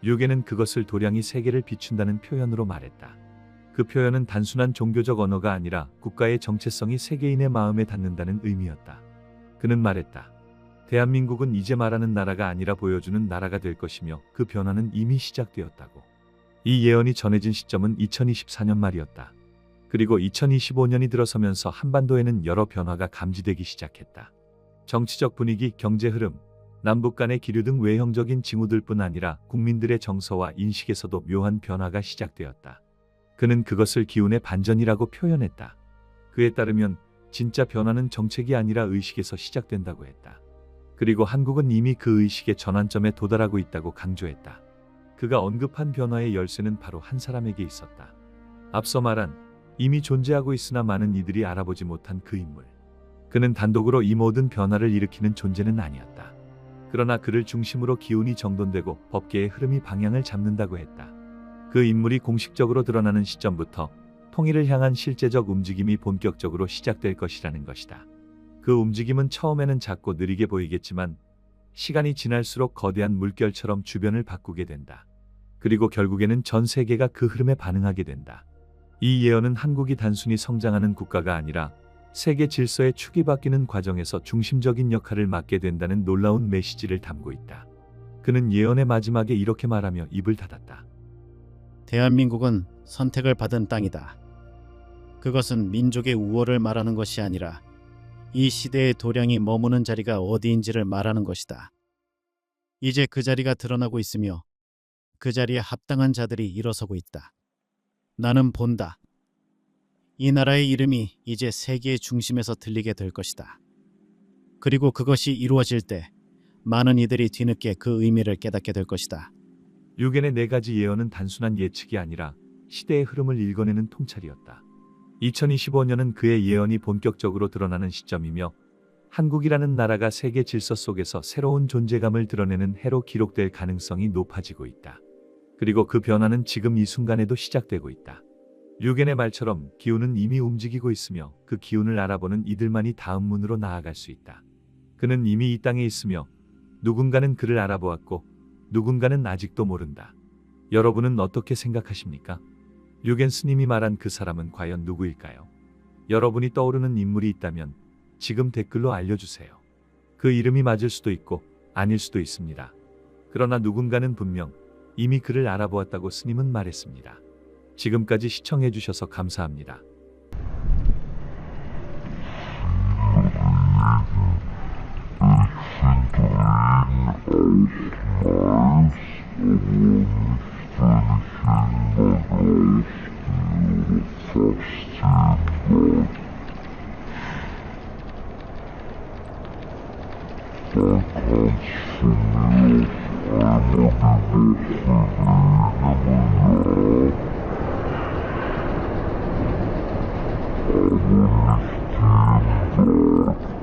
류계는 그것을 도량이 세계를 비춘다는 표현으로 말했다. 그 표현은 단순한 종교적 언어가 아니라 국가의 정체성이 세계인의 마음에 닿는다는 의미였다. 그는 말했다. 대한민국은 이제 말하는 나라가 아니라 보여주는 나라가 될 것이며 그 변화는 이미 시작되었다고. 이 예언이 전해진 시점은 2024년 말이었다. 그리고 2025년이 들어서면서 한반도에는 여러 변화가 감지되기 시작했다. 정치적 분위기, 경제 흐름, 남북 간의 기류 등 외형적인 징후들뿐 아니라 국민들의 정서와 인식에서도 묘한 변화가 시작되었다. 그는 그것을 기운의 반전이라고 표현했다. 그에 따르면 진짜 변화는 정책이 아니라 의식에서 시작된다고 했다. 그리고 한국은 이미 그 의식의 전환점에 도달하고 있다고 강조했다. 그가 언급한 변화의 열쇠는 바로 한 사람에게 있었다. 앞서 말한 이미 존재하고 있으나 많은 이들이 알아보지 못한 그 인물. 그는 단독으로 이 모든 변화를 일으키는 존재는 아니었다. 그러나 그를 중심으로 기운이 정돈되고 법계의 흐름이 방향을 잡는다고 했다. 그 인물이 공식적으로 드러나는 시점부터 통일을 향한 실제적 움직임이 본격적으로 시작될 것이라는 것이다. 그 움직임은 처음에는 작고 느리게 보이겠지만 시간이 지날수록 거대한 물결처럼 주변을 바꾸게 된다. 그리고 결국에는 전 세계가 그 흐름에 반응하게 된다. 이 예언은 한국이 단순히 성장하는 국가가 아니라 세계 질서의 축이 바뀌는 과정에서 중심적인 역할을 맡게 된다는 놀라운 메시지를 담고 있다. 그는 예언의 마지막에 이렇게 말하며 입을 닫았다. 대한민국은 선택을 받은 땅이다. 그것은 민족의 우월을 말하는 것이 아니라 이 시대의 도량이 머무는 자리가 어디인지를 말하는 것이다. 이제 그 자리가 드러나고 있으며 그 자리에 합당한 자들이 일어서고 있다. 나는 본다. 이 나라의 이름이 이제 세계의 중심에서 들리게 될 것이다. 그리고 그것이 이루어질 때 많은 이들이 뒤늦게 그 의미를 깨닫게 될 것이다. 류겐의 네 가지 예언은 단순한 예측이 아니라 시대의 흐름을 읽어내는 통찰이었다. 2025년은 그의 예언이 본격적으로 드러나는 시점이며 한국이라는 나라가 세계 질서 속에서 새로운 존재감을 드러내는 해로 기록될 가능성이 높아지고 있다. 그리고 그 변화는 지금 이 순간에도 시작되고 있다. 류겐의 말처럼 기운은 이미 움직이고 있으며 그 기운을 알아보는 이들만이 다음 문으로 나아갈 수 있다. 그는 이미 이 땅에 있으며 누군가는 그를 알아보았고 누군가는 아직도 모른다. 여러분은 어떻게 생각하십니까? 류겐 스님이 말한 그 사람은 과연 누구일까요? 여러분이 떠오르는 인물이 있다면 지금 댓글로 알려주세요. 그 이름이 맞을 수도 있고 아닐 수도 있습니다. 그러나 누군가는 분명 이미 그를 알아보았다고 스님은 말했습니다. 지금까지 시청해주셔서 감사합니다. I want to